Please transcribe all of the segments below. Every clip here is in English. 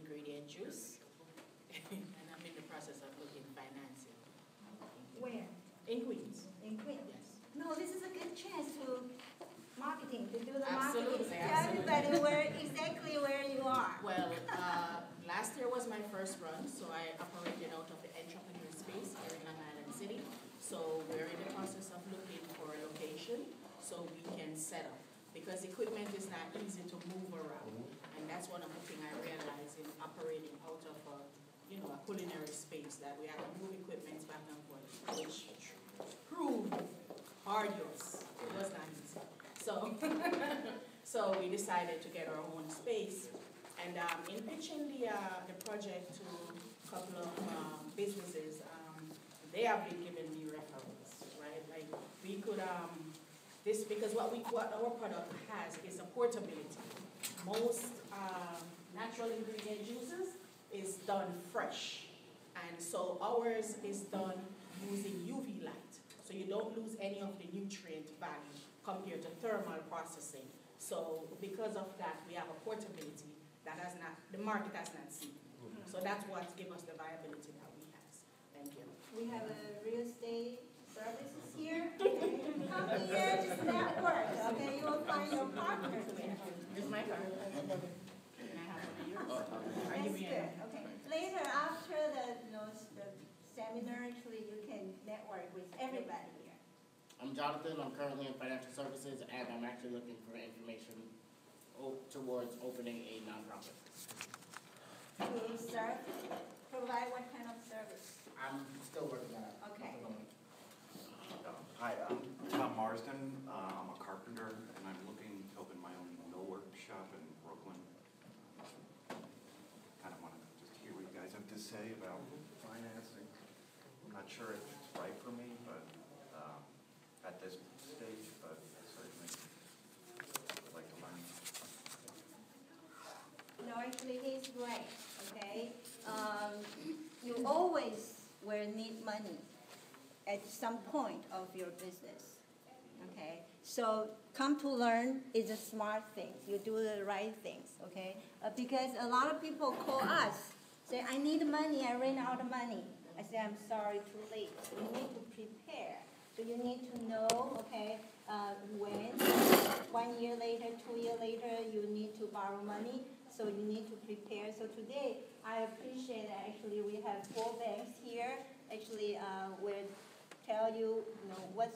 ingredient juice. And I'm in the process of looking financing. Where? In Queens. In Queens? Yes. No, this is a good chance to marketing, to do the Absolutely, marketing. Tell everybody exactly where you are. Well, last year was my first run, so I operated out of the entrepreneur space here in Long Island City. So we're in the process of looking for a location so we can set up. Because equipment is not easy to move around. And that's one of the things I realized in operating out of a culinary space, that we have to move equipment back and forth, which proved arduous. It was not easy. So, so we decided to get our own space. And in pitching the project to a couple of businesses, they have been giving me referrals, right? Like we could, because what our product has is a portability. Most natural ingredient juices is done fresh. And so ours is done using UV light. So you don't lose any of the nutrient value compared to thermal processing. So because of that, we have a portability that the market has not seen. So that's what gives us the viability that we have. Thank you. We have a real estate services here. Come here, just network. Okay, you will find your partners there. This is my card. Can I have one of yours? That's good. Okay. Later, after the seminar, actually, you can network with everybody here. I'm Jonathan. I'm currently in financial services, and I'm actually looking for information towards opening a nonprofit. To provide what kind of service? I'm still working on it. Okay. Hi, I'm Tom Marsden. I'm a carpenter, and I'm looking to open my own millwork shop in Brooklyn. Kind of want to just hear what you guys have to say about financing. I'm not sure if it's right for me, but at this stage, but certainly I'd like to learn. No, actually, he's right. Okay, you always will need money at some point of your business. Okay, so come to learn is a smart thing. You do the right things. Okay, because a lot of people call us, say, I need money, I ran out of money. I say, I'm sorry, too late. You need to prepare. So you need to know, okay, when, 1 year later, 2 years later, you need to borrow money. So you need to prepare. So today, I appreciate that actually we have 4 banks here. Actually, will tell you, what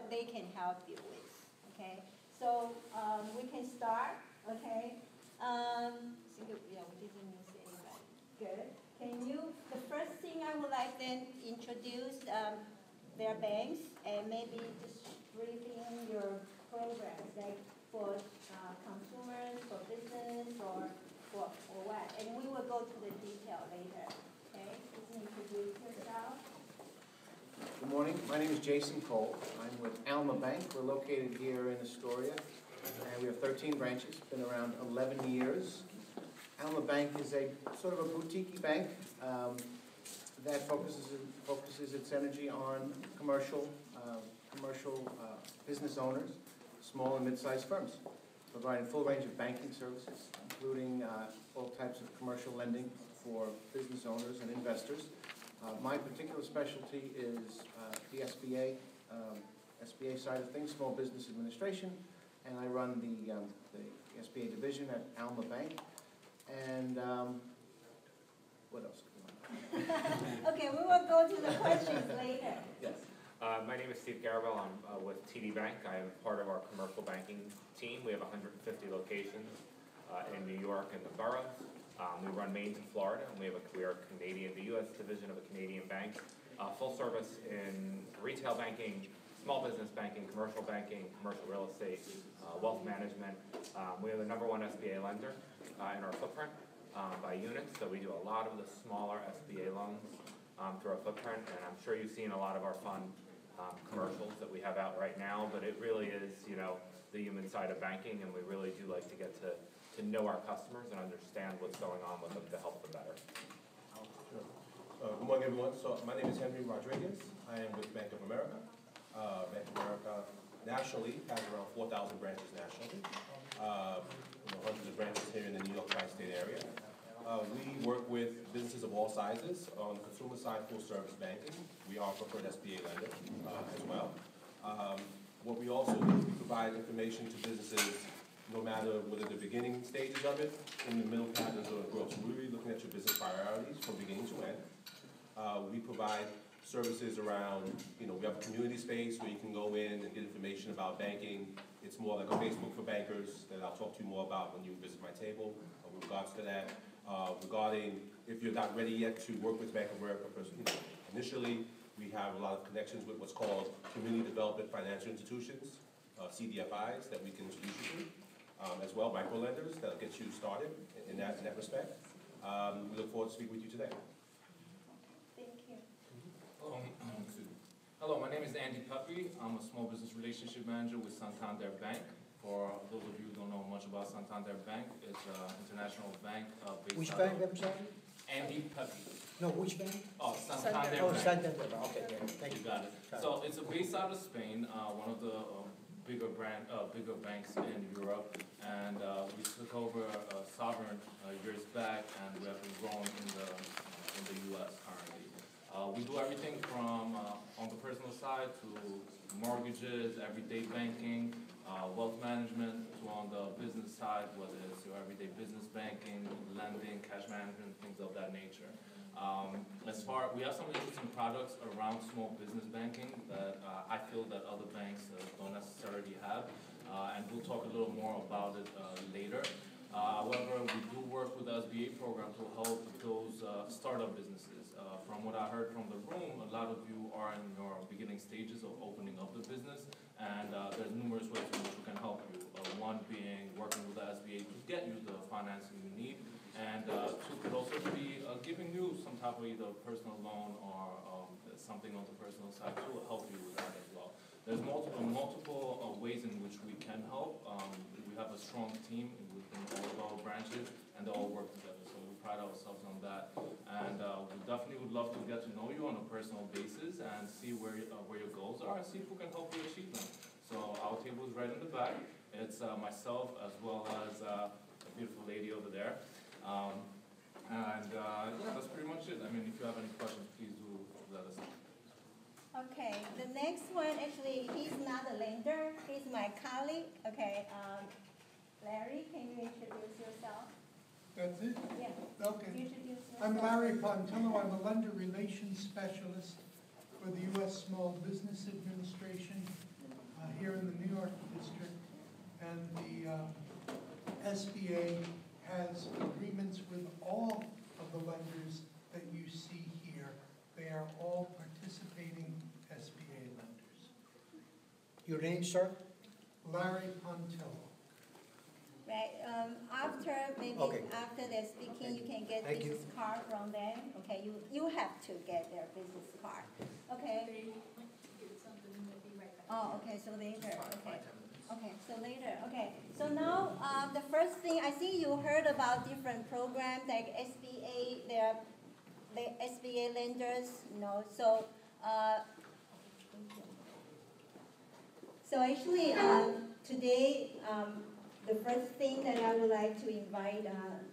they can help you with. Okay. So we can start. Okay. We didn't miss anybody. Good. Can you? The first thing I would like then introduce their banks and maybe just briefing your programs, like for consumers, for business, or what. And we will go to the detail later. Okay? Just introduce yourself. Good morning. My name is Jason Cole. I'm with Alma Bank. We're located here in Astoria, and we have 13 branches. Been around 11 years. Alma Bank is a sort of a boutique bank that focuses its energy on commercial business owners, small and mid-sized firms, providing a full range of banking services, including all types of commercial lending for business owners and investors. My particular specialty is the SBA side of things, Small Business Administration, and I run the SBA division at Alma Bank. And what else? Okay, we will go to the questions later. Yes. My name is Steve Garabell. I'm with TD Bank. I am part of our commercial banking team. We have 150 locations in New York and the boroughs. We run Maine to Florida, and we are Canadian, the U.S. division of a Canadian bank. Full service in retail banking, small business banking, commercial real estate, wealth management. We are the #1 SBA lender in our footprint by units, so we do a lot of the smaller SBA loans through our footprint, and I'm sure you've seen a lot of our fun commercials that we have out right now, but it really is, the human side of banking, and we really do like to get to know our customers and understand what's going on with them to help them better. Good morning, everyone. So my name is Henry Rodriguez. I am with Bank of America. Bank of America nationally has around 4,000 branches nationally. Hundreds of branches here in the New York tri-state area. We work with businesses of all sizes. On the consumer side, full-service banking. We are a preferred SBA lender as well. What we also do is we provide information to businesses no matter whether the beginning stages of it, in the middle patterns, or the growth. So we're really looking at your business priorities from beginning to end. We provide services around, we have a community space where you can go in and get information about banking. It's more like a Facebook for bankers that I'll talk to you more about when you visit my table with regards to that. Regarding if you're not ready yet to work with Bank of America, initially we have a lot of connections with what's called Community Development Financial Institutions, CDFIs, that we can introduce you to. As well, micro-lenders that'll get you started in that respect. We look forward to speaking with you today. Thank you. Hello, my name is Andy Puppy. I'm a small business relationship manager with Santander Bank. For those of you who don't know much about Santander Bank, it's an international bank based Which out bank, of I'm sorry? Andy Puppy. No, which bank? Oh, Santander Oh, Bank. Santander, okay, yeah, thank You you. got it. So it's based out of Spain, one of the bigger banks in Europe, and we took over Sovereign years back, and we have been growing in the U.S. currently. We do everything from on the personal side to mortgages, everyday banking, wealth management, to on the business side, whether it's your everyday business banking, lending, cash management, things of that nature. We have some interesting products around small business banking that I feel that other banks don't necessarily have, and we'll talk a little more about it later. However, we do work with the SBA program to help those startup businesses. From what I heard from the room, a lot of you are in your beginning stages of opening up the business, and there's numerous ways in which we can help you. One being working with the SBA to get you the financing you need, and two could also be giving you some type of either personal loan or something on the personal side to help you with that as well. There's multiple ways in which we can help. We have a strong team within all of our branches, and they all work together. So we pride ourselves on that, and we definitely would love to get to know you on a personal basis and see where your goals are and see if we can help you achieve them. So our table is right in the back. It's myself as well as a beautiful lady over there. Yeah, that's pretty much it. I mean, if you have any questions, please do let us know. Okay, the next one, actually, he's not a lender, he's my colleague. Okay, Larry, can you introduce yourself? That's it? Yeah. Okay. Introduce yourself. I'm Larry Pontillo. I'm a lender relations specialist for the U.S. Small Business Administration here in the New York district. And the SBA has agreements with all of the lenders that you see here. They are all participating SBA lenders. Your name, sir? Larry Pontillo. Right, after they're speaking, you can get Thank you. business card from them. Okay, you have to get their business card. Okay. Oh, okay, so later, okay. Okay, so later, okay. So now, the first thing, I think you heard about different programs like SBA, the SBA lenders, so actually, today, the first thing that I would like to invite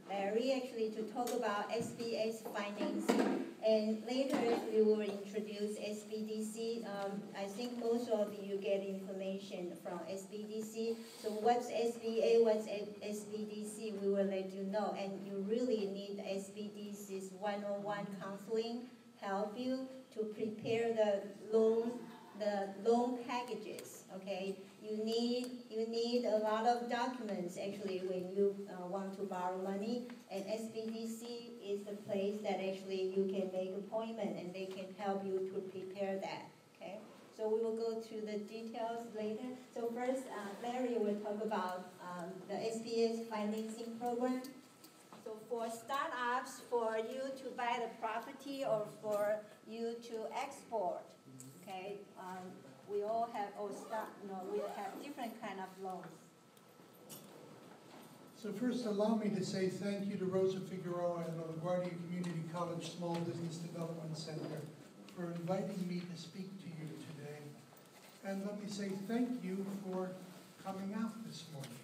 Larry actually to talk about SBA's financing, and later we will introduce SBDC. I think most of you get information from SBDC. So what's SBA, what's SBDC, we will let you know. And you really need SBDC's one-on-one counseling help you to prepare the loan packages. Okay. You need a lot of documents actually when you want to borrow money, and SBDC is the place that actually you can make appointment and they can help you to prepare that. Okay, so we will go to the details later. So first, Larry will talk about the SBA's financing program. So for startups, for you to buy the property or for you to export, okay. We all have, we have different kind of loans. So first, allow me to say thank you to Rosa Figueroa and the LaGuardia Community College Small Business Development Center for inviting me to speak to you today. And let me say thank you for coming out this morning.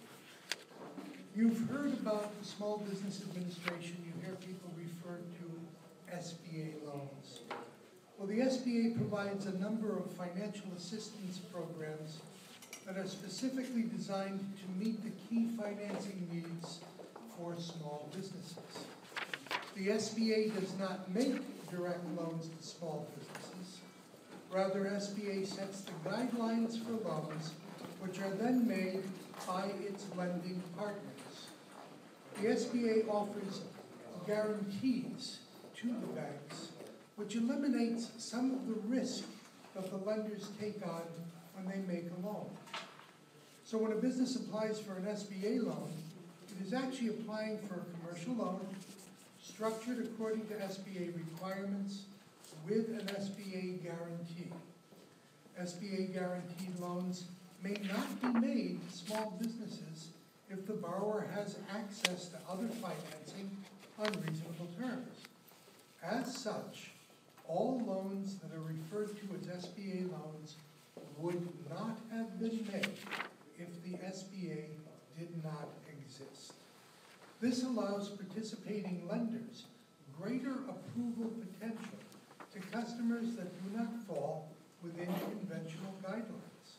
You've heard about the Small Business Administration. You hear people refer to SBA loans. Well, the SBA provides a number of financial assistance programs that are specifically designed to meet the key financing needs for small businesses. The SBA does not make direct loans to small businesses. Rather, SBA sets the guidelines for loans, which are then made by its lending partners. The SBA offers guarantees to the banks, which eliminates some of the risk that the lenders take on when they make a loan. So when a business applies for an SBA loan, it is actually applying for a commercial loan structured according to SBA requirements with an SBA guarantee. SBA guaranteed loans may not be made to small businesses if the borrower has access to other financing on reasonable terms. As such, all loans that are referred to as SBA loans would not have been made if the SBA did not exist. This allows participating lenders greater approval potential to customers that do not fall within conventional guidelines,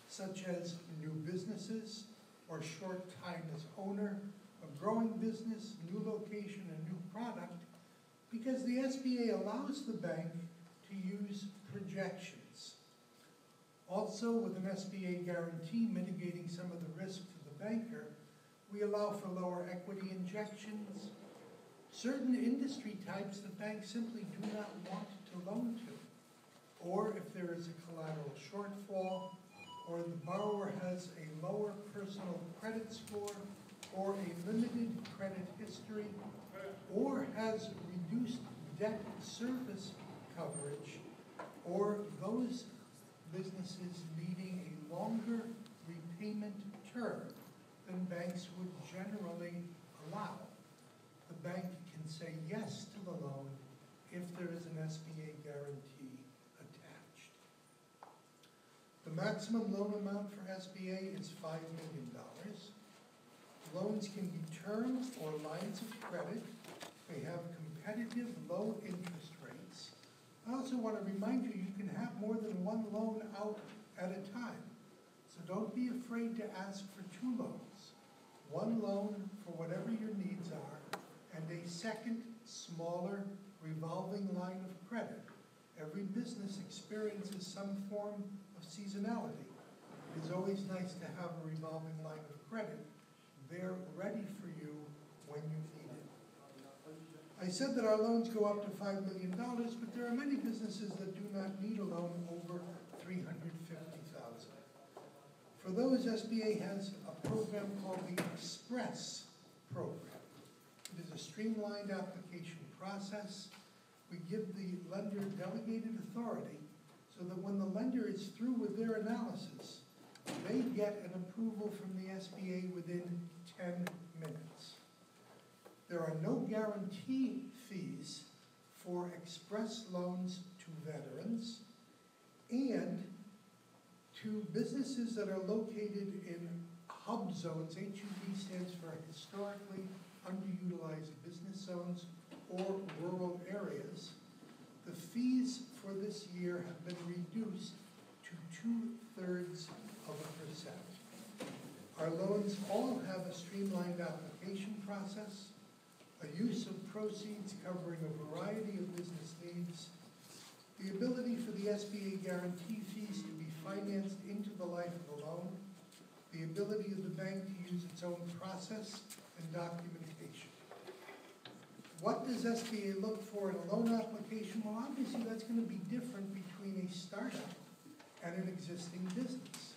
such as new businesses or short time as owner, a growing business, new location, a new product, because the SBA allows the bank to use projections. Also, with an SBA guarantee mitigating some of the risk to the banker, we allow for lower equity injections, certain industry types the bank simply do not want to loan to, or if there is a collateral shortfall, or the borrower has a lower personal credit score, or a limited credit history, or has reduced debt service coverage, or those businesses needing a longer repayment term than banks would generally allow. The bank can say yes to the loan if there is an SBA guarantee attached. The maximum loan amount for SBA is $5 million. Loans can be term or lines of credit. They have competitive low interest rates. I also want to remind you, you can have more than one loan out at a time. So don't be afraid to ask for two loans. One loan for whatever your needs are, and a second, smaller, revolving line of credit. Every business experiences some form of seasonality. It is always nice to have a revolving line of credit there ready for you when you need it. I said that our loans go up to $5 million, but there are many businesses that do not need a loan over $350,000. For those, SBA has a program called the Express Program. It is a streamlined application process. We give the lender delegated authority so that when the lender is through with their analysis, they get an approval from the SBA within 10 minutes. There are no guarantee fees for express loans to veterans and to businesses that are located in hub zones. HUB stands for historically underutilized business zones or rural areas. The fees for this year have been reduced to 2/3%. Our loans all have a streamlined application process, a use of proceeds covering a variety of business needs, the ability for the SBA guarantee fees to be financed into the life of the loan, the ability of the bank to use its own process and documentation. What does SBA look for in a loan application? Well, obviously that's going to be different between a startup and an existing business.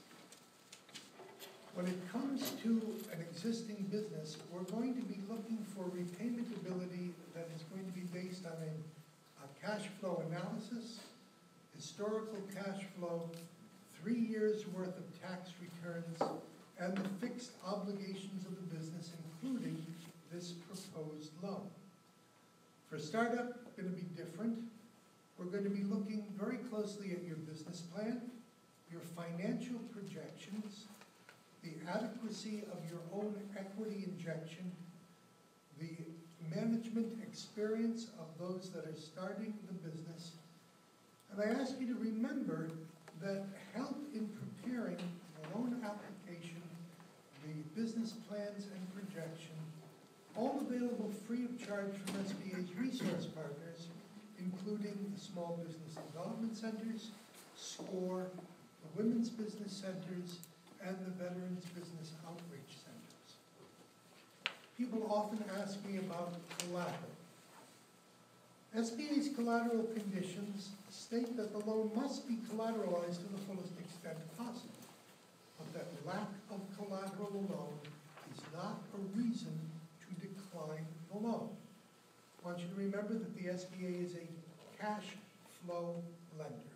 When it comes to an existing business, we're going to be looking for repayment ability that is going to be based on a cash flow analysis, historical cash flow, 3 years worth of tax returns, and the fixed obligations of the business, including this proposed loan. For startup, it's going to be different. We're going to be looking very closely at your business plan, your financial projections, the adequacy adequacy of your own equity injection, the management experience of those that are starting the business. And I ask you to remember that help in preparing the loan application, the business plans and projection, all available free of charge from SBA's resource partners, including the Small Business Development Centers, SCORE, the Women's Business Centers, and the Veterans Business Outreach Centers. People often ask me about collateral. SBA's collateral conditions state that the loan must be collateralized to the fullest extent possible, but that lack of collateral alone is not a reason to decline the loan. I want you to remember that the SBA is a cash flow lender.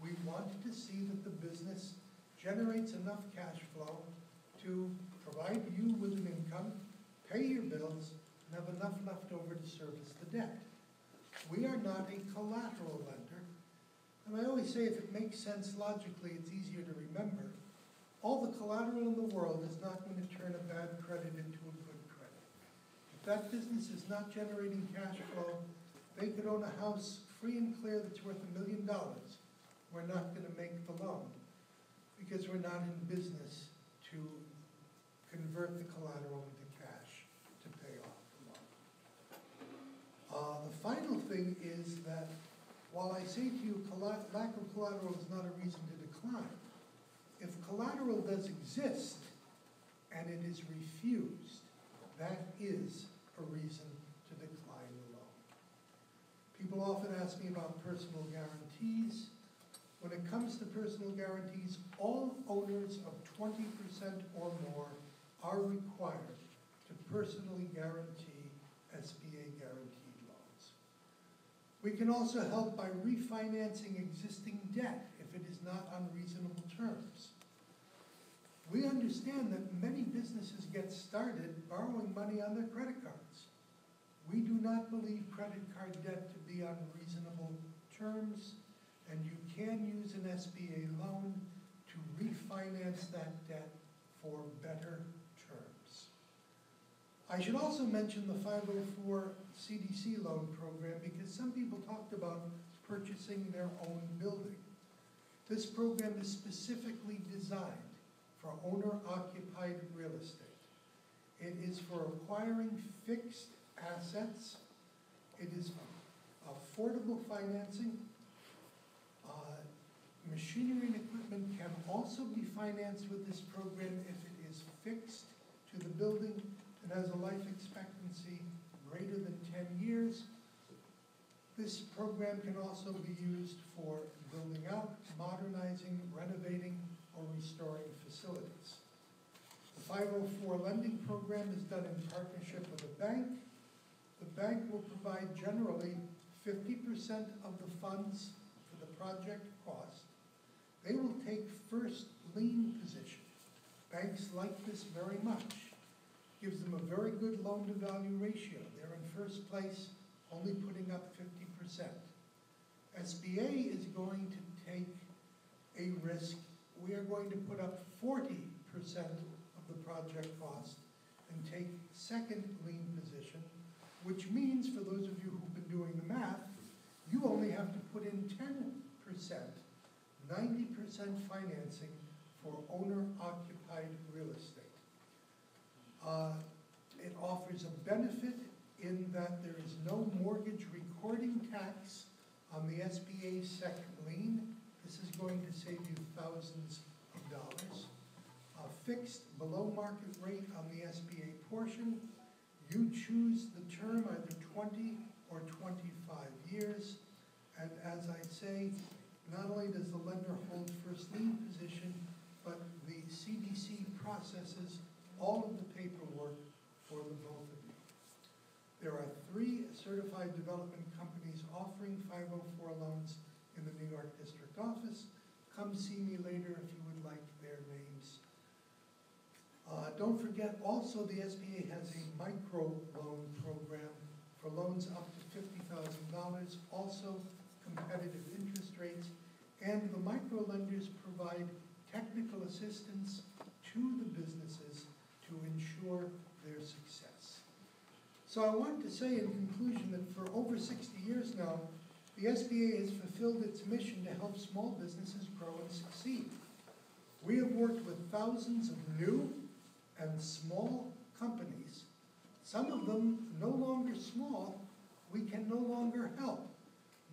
We want to see that the business generates enough cash flow to provide you with an income, pay your bills, and have enough left over to service the debt. We are not a collateral lender, and I always say if it makes sense logically, it's easier to remember. All the collateral in the world is not going to turn a bad credit into a good credit. If that business is not generating cash flow, they could own a house free and clear that's worth $1 million. We're not going to make the loan because we're not in business to convert the collateral into cash to pay off the loan. The final thing is that while I say to you lack of collateral is not a reason to decline, if collateral does exist and it is refused, that is a reason to decline the loan. People often ask me about personal guarantees. When it comes to personal guarantees, all owners of 20% or more are required to personally guarantee SBA guaranteed loans. We can also help by refinancing existing debt if it is not on reasonable terms. We understand that many businesses get started borrowing money on their credit cards. We do not believe credit card debt to be on reasonable terms, and you can use an SBA loan to refinance that debt for better terms. I should also mention the 504 CDC loan program because some people talked about purchasing their own building. This program is specifically designed for owner-occupied real estate. It is for acquiring fixed assets. It is affordable financing. Machinery and equipment can also be financed with this program if it is fixed to the building and has a life expectancy greater than 10 years. This program can also be used for building out, modernizing, renovating, or restoring facilities. The 504 lending program is done in partnership with a bank. The bank will provide generally 50% of the funds for the project cost. They will take first lien position. Banks like this very much. Gives them a very good loan-to-value ratio. They're in first place, only putting up 50%. SBA is going to take a risk. We are going to put up 40% of the project cost and take second lien position, which means, for those of you who've been doing the math, you only have to put in 10%, 90% financing for owner-occupied real estate. It offers a benefit in that there is no mortgage recording tax on the SBA second lien. This is going to save you thousands of dollars. A fixed below-market rate on the SBA portion. You choose the term, either 20 or 25 years. And as I say, not only does the lender hold first lien position, but the CDC processes all of the paperwork for the both of you. There are 3 certified development companies offering 504 loans in the New York District Office. Come see me later if you would like their names. Don't forget also the SBA has a micro loan program for loans up to $50,000, also competitive interest rates, and the micro lenders provide technical assistance to the businesses So I want to say in conclusion that for over 60 years now, the SBA has fulfilled its mission to help small businesses grow and succeed. We have worked with thousands of new and small companies, some of them no longer small, we can no longer help.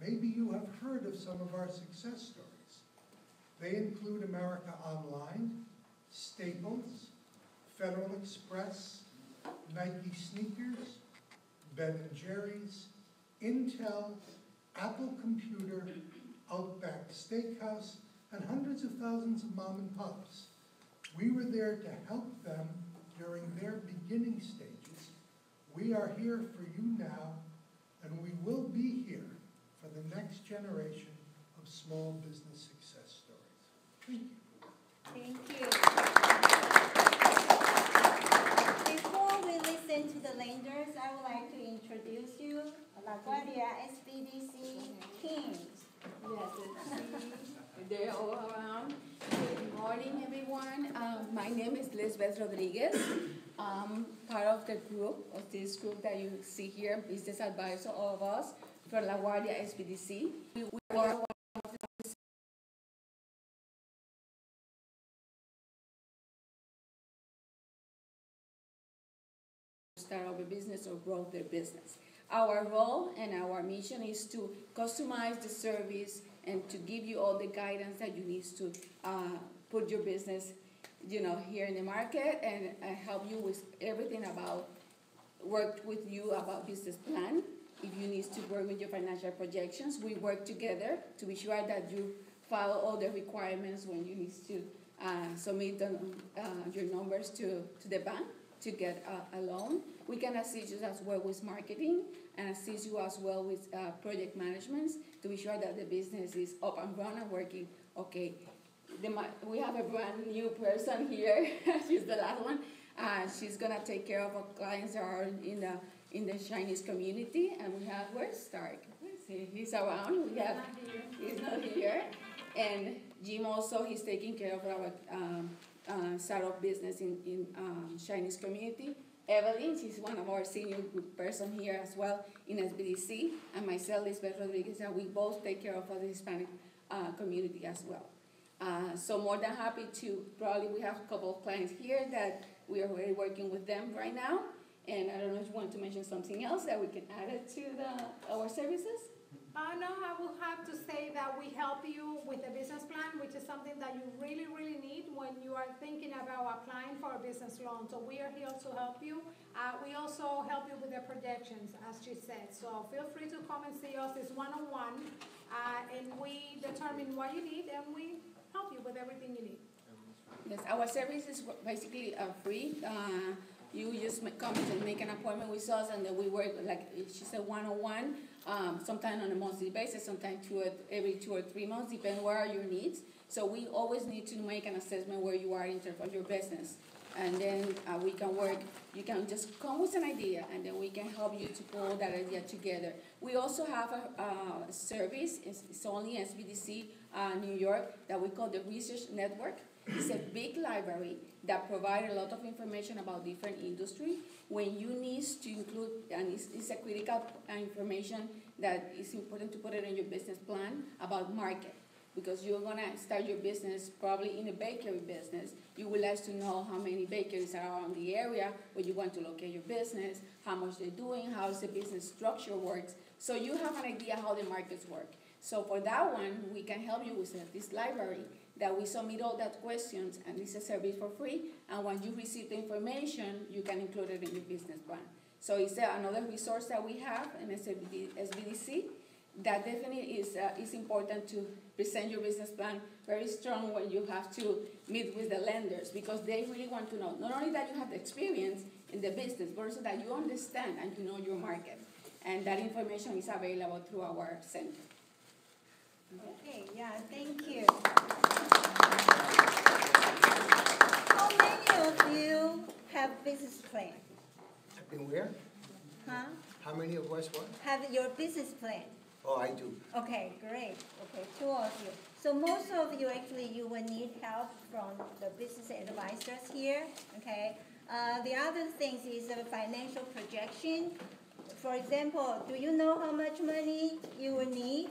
Maybe you have heard of some of our success stories. They include America Online, Staples, Federal Express, Nike Sneakers, Ben & Jerry's, Intel, Apple Computer, Outback Steakhouse, and hundreds of thousands of mom and pops. We were there to help them during their beginning stages. We are here for you now, and we will be here for the next generation of small business success stories. Thank you. Thank you. Before we listen to the lenders, I would like to introduce you LaGuardia SBDC Kings. Yes, they're all around. Good morning, everyone. My name is Lisbeth Rodriguez. I'm part of the group, of this group that you see here, business advisor, all of us, from LaGuardia SBDC. We are one of the start up a business or grow their business. Our role and our mission is to customize the service and to give you all the guidance that you need to put your business, here in the market, and help you with everything about, work with you about business plan. If you need to work with your financial projections, we work together to be sure that you follow all the requirements when you need to submit your numbers to the bank to get a loan. We can assist you as well with marketing and assist you as well with project management to be sure that the business is up and running, working okay. We have a brand new person here. She's the last one. She's gonna take care of our clients that are in the Chinese community. And we have, where's Stark? He's around. He's not here. And Jim also, he's taking care of our startup business in Chinese community. Evelyn, she's one of our senior group person here as well in SBDC, and myself, Lisbeth Rodriguez, and we both take care of the Hispanic community as well. So more than happy to, probably we have a couple of clients here that we are already working with them right now, and I don't know if you want to mention something else that we can add it to our services? No, I will have to say that we help you with a business plan, which is something that you really, really need when you are thinking about applying for a business loan. So we are here to help you. We also help you with the projections, as she said. So feel free to come and see us. It's one-on-one, and we determine what you need, and we help you with everything you need. Yes, our service is basically free. You just come and make an appointment with us, and then we work, like she said, one-on-one, sometimes on a monthly basis, sometimes every 2 or 3 months, depending what are your needs. So we always need to make an assessment where you are in terms of your business. And then we can work, you can just come with an idea, and then we can help you to pull that idea together. We also have a service, it's only SBDC New York, that we call the Research Network. It's a big library that provides a lot of information about different industry. When you need to include, and it's a critical information that is important to put it in your business plan about market. Because you're gonna start your business probably in a bakery business. You would like to know how many bakeries are around the area where you want to locate your business, how much they're doing, how the business structure works. So you have an idea how the markets work. So for that one, we can help you with this library that we submit all that questions, and it's a service for free. And when you receive the information, you can include it in your business plan. So it's another resource that we have in SBDC. That definitely is important to present your business plan very strong when you have to meet with the lenders, because they really want to know not only that you have the experience in the business, but also that you understand and you know your market. And that information is available through our center. Okay, yeah, thank you. How many of you have business plan? I've been where? Huh? How many of us what? Have your business plan? Oh, I do. Okay, great. Okay, 2 of you. So most of you actually, you will need help from the business advisors here, okay? The other things is a financial projection. For example, do you know how much money you will need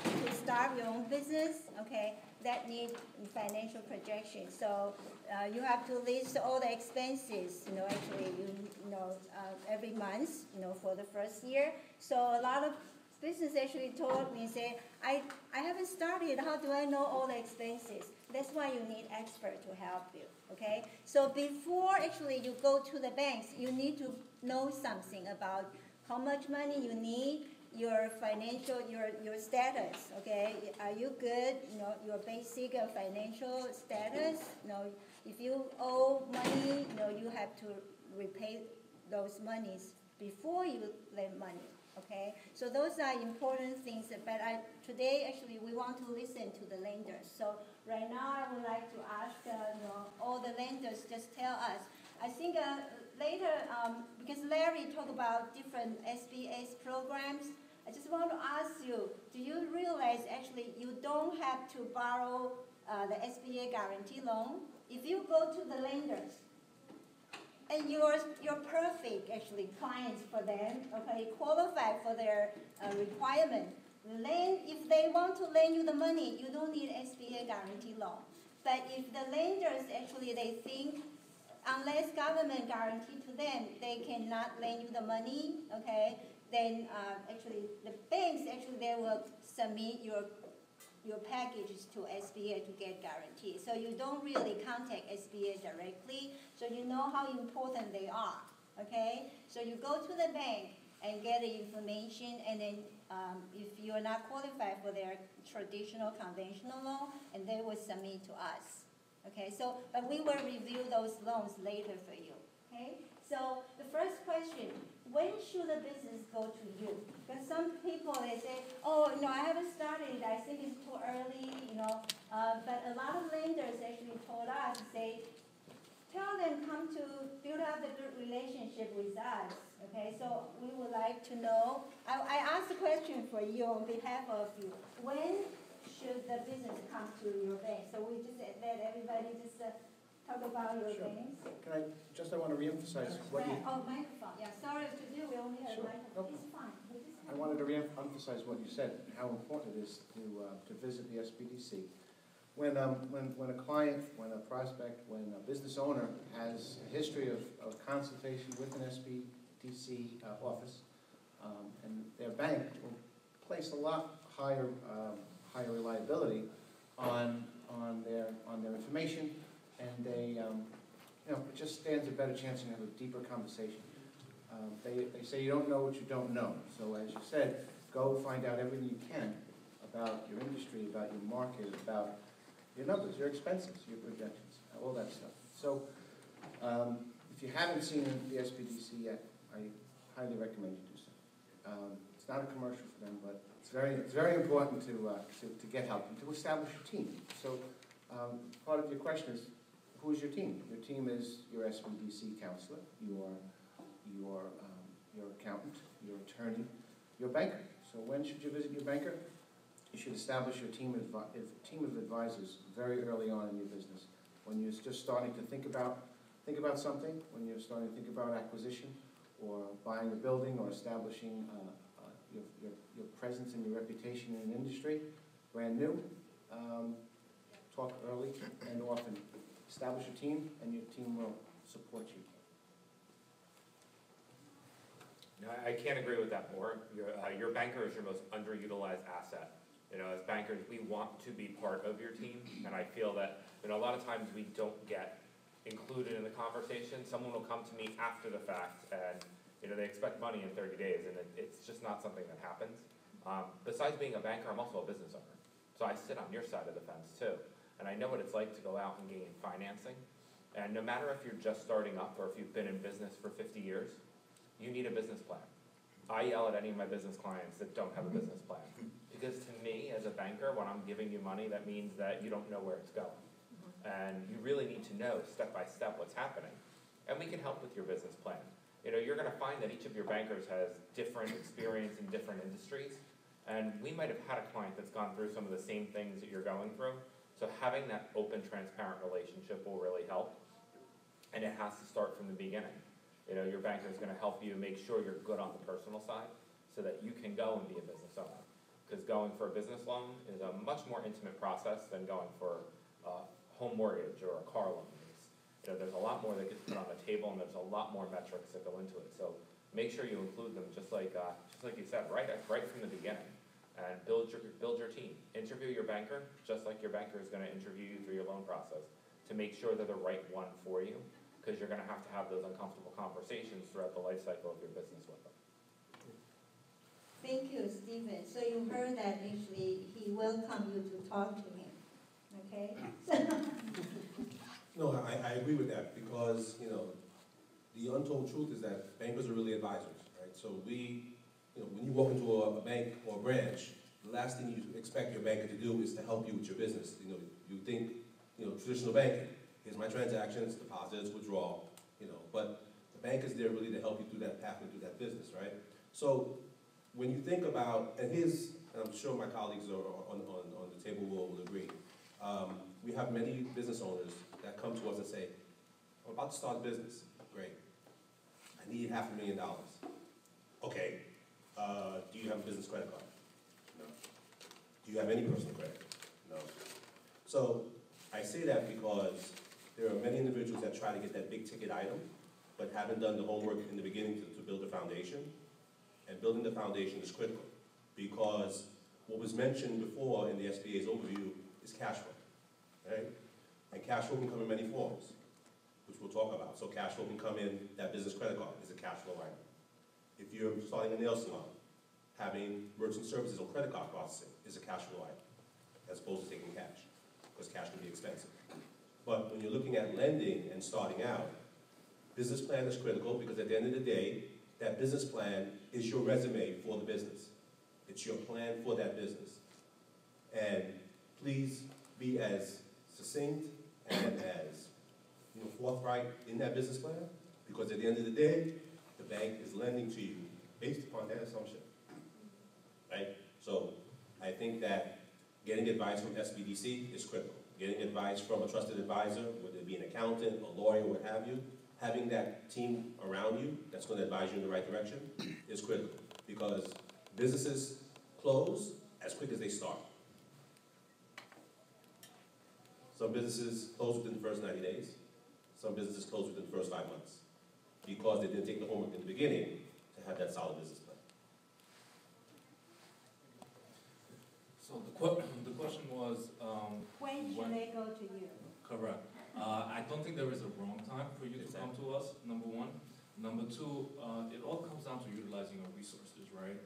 to start your own business? Okay, that needs financial projection. So you have to list all the expenses, actually, every month, for the first year. So a lot of business actually told me, say, I haven't started, how do I know all the expenses? That's why you need expert to help you, okay? So before actually you go to the banks, you need to know something about how much money you need, your financial, your status, okay? Are you good? Your basic financial status. If you owe money, you have to repay those monies before you lend money, okay? So those are important things. But today, actually, we want to listen to the lenders. So right now, I would like to ask, all the lenders just tell us. I think later, because Larry talked about different SBA's programs, I just want to ask you, do you realize actually you don't have to borrow the SBA guarantee loan? If you go to the lenders, and you're perfect, actually, clients for them, okay, qualify for their requirement. If they want to lend you the money, you don't need SBA guarantee loan. But if the lenders, actually, they think, unless government guarantee to them, they cannot lend you the money, okay, then actually the banks, actually, they will submit your packages to SBA to get guaranteed. So you don't really contact SBA directly, so you know how important they are, okay? So you go to the bank and get the information, and then if you're not qualified for their traditional conventional loan, and they will submit to us, okay? So, but we will review those loans later for you, okay? So the first question, when should a business go to you? Because some people, they say, oh, I haven't started, I think it's too early, but a lot of lenders actually told us, say, tell them come to build up a good relationship with us, okay? So we would like to know, I asked a question for you on behalf of you. When should the business come to your bank? So we just let everybody just talk about your banks. I want to reemphasize what you... Oh, microphone, yeah, sorry, today we only have a microphone. It's fine. I wanted to reemphasize what you said, how important it is to visit the SBDC. When a client, when a prospect, when a business owner has a history of consultation with an SBDC office, and their bank will place a lot higher reliability on their information, and they it just stands a better chance to have a deeper conversation. They say you don't know what you don't know. So as you said, go find out everything you can about your industry, about your market, about your numbers, your expenses, your projections, all that stuff. So if you haven't seen the SBDC yet, I highly recommend you do so. It's not a commercial for them, but it's very important to get help and to establish your team. So part of your question is, who is your team? Your team is your SBDC counselor, your accountant, your attorney, your banker. So when should you visit your banker? You should establish your team of advisors very early on in your business. When you're just starting to think about something, when you're starting to think about acquisition, or buying a building, or establishing your presence and your reputation in an industry, brand new, talk early and often. Establish a team, and your team will support you. No, I can't agree with that more. Your banker is your most underutilized asset. As bankers, we want to be part of your team, and I feel that a lot of times we don't get included in the conversation. Someone will come to me after the fact, and they expect money in 30 days, and it's just not something that happens. Besides being a banker, I'm also a business owner, so I sit on your side of the fence too. And I know what it's like to go out and gain financing. And no matter if you're just starting up or if you've been in business for 50 years, you need a business plan. I yell at any of my business clients that don't have a business plan. Because to me, as a banker, when I'm giving you money, that means that you don't know where it's going. And you really need to know step by step what's happening. And we can help with your business plan. You're going to find that each of your bankers has different experience in different industries. And we might have had a client that's gone through some of the same things that you're going through. So having that open, transparent relationship will really help. and it has to start from the beginning. You know, your banker is gonna help you make sure you're good on the personal side, so that you can go and be a business owner. Because going for a business loan is a much more intimate process than going for a home mortgage or a car loan. You know, there's a lot more that gets put on the table, and there's a lot more metrics that go into it. So make sure you include them, just like you said, right from the beginning, and build your team. Interview your banker, just like your banker is going to interview you through your loan process, to make sure they're the right one for you, because you're going to have those uncomfortable conversations throughout the life cycle of your business with them. Thank you, Stephen. So you heard that actually he welcomed you to talk to him, okay? No, I agree with that, because, you know, the untold truth is that bankers are really advisors, right? So we, you know, when you walk into a bank or a branch, the last thing you expect your banker to do is to help you with your business. You know, you think, you know, traditional banking, here's my transactions, deposits, withdrawal, you know, but the bank is there really to help you through that pathway, through that business, right? So when you think about, and I'm sure my colleagues on the table will agree, we have many business owners that come to us and say, I'm about to start a business. Great. I need $500,000. Okay. Do you have a business credit card? No. Do you have any personal credit? No. So I say that because there are many individuals that try to get that big ticket item, but haven't done the homework in the beginning to build a foundation. And building the foundation is critical, because what was mentioned before in the SBA's overview is cash flow, right? And cash flow can come in many forms, which we'll talk about. So cash flow can come in, that business credit card is a cash flow item. If you're starting a nail salon, having merchant services or credit card processing is a cash flow item, as opposed to taking cash, because cash can be expensive. But when you're looking at lending and starting out, business plan is critical, because at the end of the day, that business plan is your resume for the business. It's your plan for that business. And please be as succinct and as, you know, forthright in that business plan, because at the end of the day, the bank is lending to you based upon that assumption, right? So I think that getting advice from SBDC is critical. Getting advice from a trusted advisor, whether it be an accountant, a lawyer, what have you, having that team around you that's going to advise you in the right direction is critical, because businesses close as quick as they start. Some businesses close within the first 90 days. Some businesses close within the first 5 months, because they didn't take the homework in the beginning to have that solid business plan. So the question was, when should they go to you? Correct. I don't think there is a wrong time for you to come to us, number one. Number two, it all comes down to utilizing your resources, right?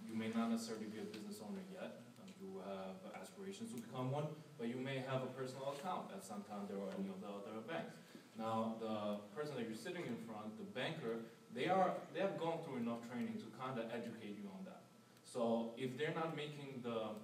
You may not necessarily be a business owner yet. You have aspirations to become one, but you may have a personal account at Santander or any of the other banks. Now, the person that you're sitting in front, the banker, they have gone through enough training to kind of educate you on that. So if they're not making the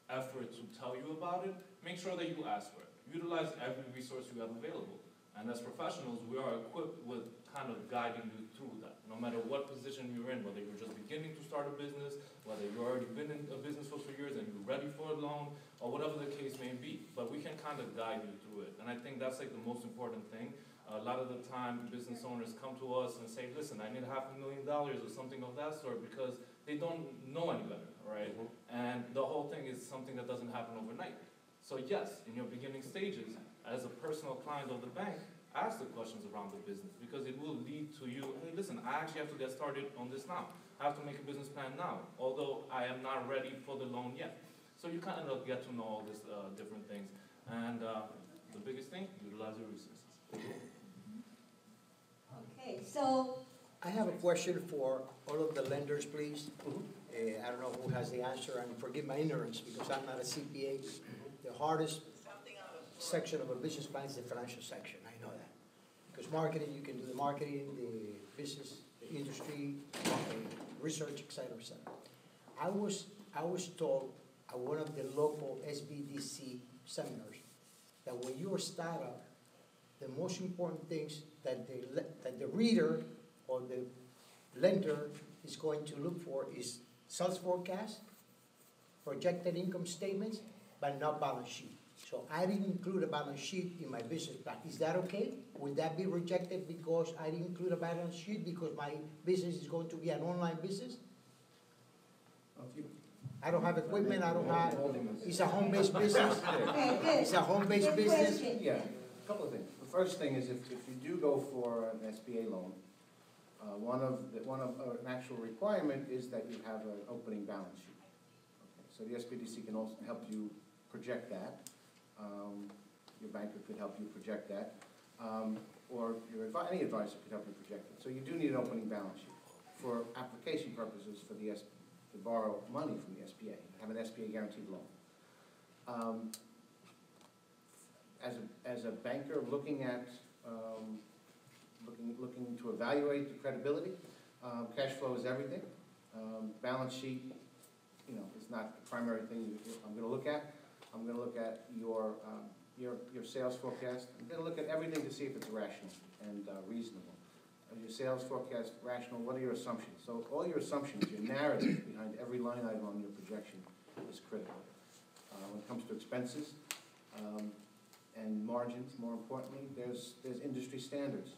effort to tell you about it, make sure that you ask for it. Utilize every resource you have available. And as professionals, we are equipped with kind of guiding you through that. No matter what position you're in, whether you're just beginning to start a business, whether you've already been in a business for 3 years and you're ready for a loan, or whatever the case may be. But we can kind of guide you through it. And I think that's like the most important thing. A lot of the time, business owners come to us and say, listen, I need $500,000 or something of that sort, because they don't know any better, right? And the whole thing is something that doesn't happen overnight. So yes, in your beginning stages, as a personal client of the bank, ask the questions around the business, because it will lead to you, hey, listen, I actually have to get started on this now. I have to make a business plan now, although I am not ready for the loan yet. So you kind of get to know all these different things. And the biggest thing, utilize your resources. Okay, so I have a question for all of the lenders, please. I don't know who has the answer, and forgive my ignorance, because I'm not a CPA. The hardest section of a business plan is the financial section, I know that. Because marketing, you can do the marketing, the business, the industry, research, et cetera, et cetera. I was told at one of the local SBDC seminars that when you're a startup, the most important things that the reader or the lender is going to look for is sales forecast, projected income statements, but not balance sheet. So I didn't include a balance sheet in my business plan. Is that okay? Would that be rejected because I didn't include a balance sheet because my business is going to be an online business? I don't have equipment, I don't have, it's a home-based business. Okay, good. It's a home-based Good business. question. Yeah, a couple of things. The first thing is if you do go for an SBA loan, an actual requirement is that you have an opening balance sheet. Okay, so the SBDC can also help you project that. Your banker could help you project that. Or any advisor could help you project it. So you do need an opening balance sheet for application purposes for to borrow money from the SBA, have an SBA guaranteed loan. As a banker looking at looking to evaluate the credibility, cash flow is everything. Balance sheet, is not the primary thing I'm going to look at. I'm going to look at your sales forecast. I'm going to look at everything to see if it's rational and reasonable. Your sales forecast rational? What are your assumptions? So all your assumptions, your narrative behind every line item on your projection is critical. When it comes to expenses and margins, more importantly, there's industry standards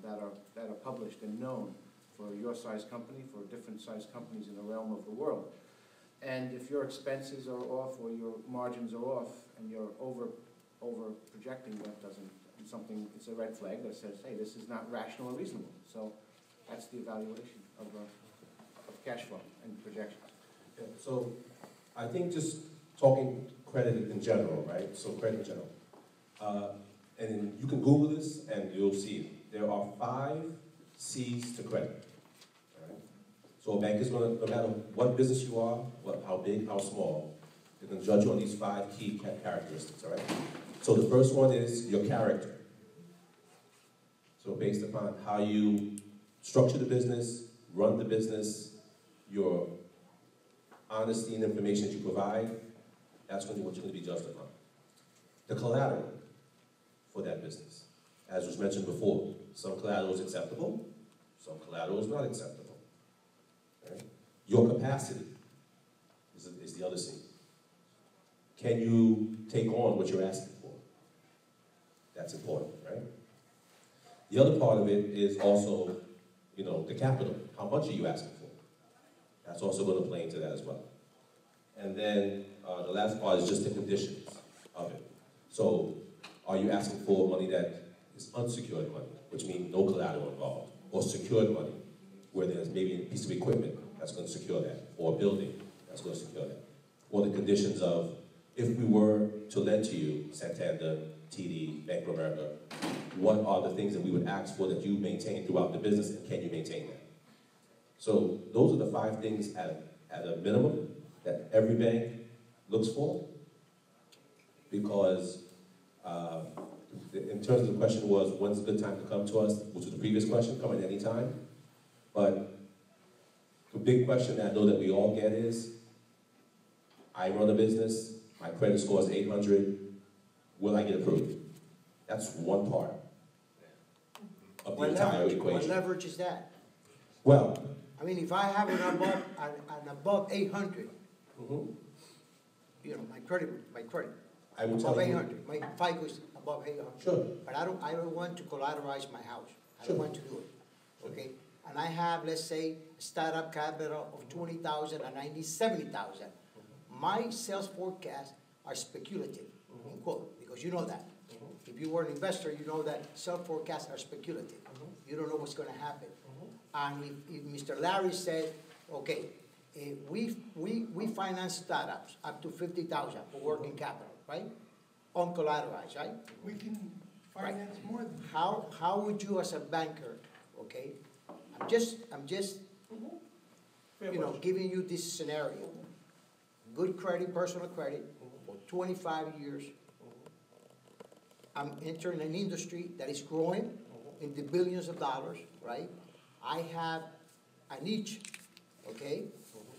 that are published and known for your size company, for different size companies in the realm of the world. And if your expenses are off or your margins are off and you're over projecting, that doesn't. It's a red flag that says, hey, this is not rational or reasonable. So that's the evaluation of cash flow and projections. Yeah, so I think just talking credit in general, right? So credit in general. And you can Google this and you'll see it. There are 5 C's to credit. Right? So a bank is going to, no matter what business you are, how big, how small, they're going to judge you on these 5 key characteristics, all right? So the first one is your character. So based upon how you structure the business, run the business, your honesty and information that you provide, that's going to be what you're going to be judged upon. The collateral for that business. As was mentioned before, some collateral is acceptable, some collateral is not acceptable. Right? Your capacity is the other C. Can you take on what you're asking for? That's important, right? The other part of it is also, the capital. How much are you asking for? That's also going to play into that as well. And then the last part is just the conditions of it. So, are you asking for money that is unsecured money, which means no collateral involved, or secured money, where there's maybe a piece of equipment that's going to secure that, or a building that's going to secure that, or the conditions of, if we were to lend to you, Santander, TD, Bank of America, what are the things that we would ask for that you maintain throughout the business, and can you maintain that? So those are the 5 things at a minimum that every bank looks for, because in terms of the question was, when's a good time to come to us, which was the previous question, come at any time. But the big question that I know that we all get is, I run a business, my credit score is 800, will I get approved? That's one part of the entire equation. What leverage is that? Well, I mean, if I have an above 800, my credit, I will above tell you. 800, my FICO is above 800. Sure. But I don't want to collateralize my house. I Sure. don't want to do it, okay? And I have, let's say, startup capital of 20,000 and I need 70,000. My sales forecasts are speculative, in quote, because you know that. If you were an investor, you know that sales forecasts are speculative. You don't know what's going to happen. And if Mr. Larry said, okay, we finance startups up to 50,000 for working capital, right? Uncollateralized, right? We can finance more than that. How would you, as a banker, okay? I'm just giving you this scenario. Good credit, personal credit, for 25 years. I'm entering an industry that is growing in the billions of dollars, right? I have a niche, okay?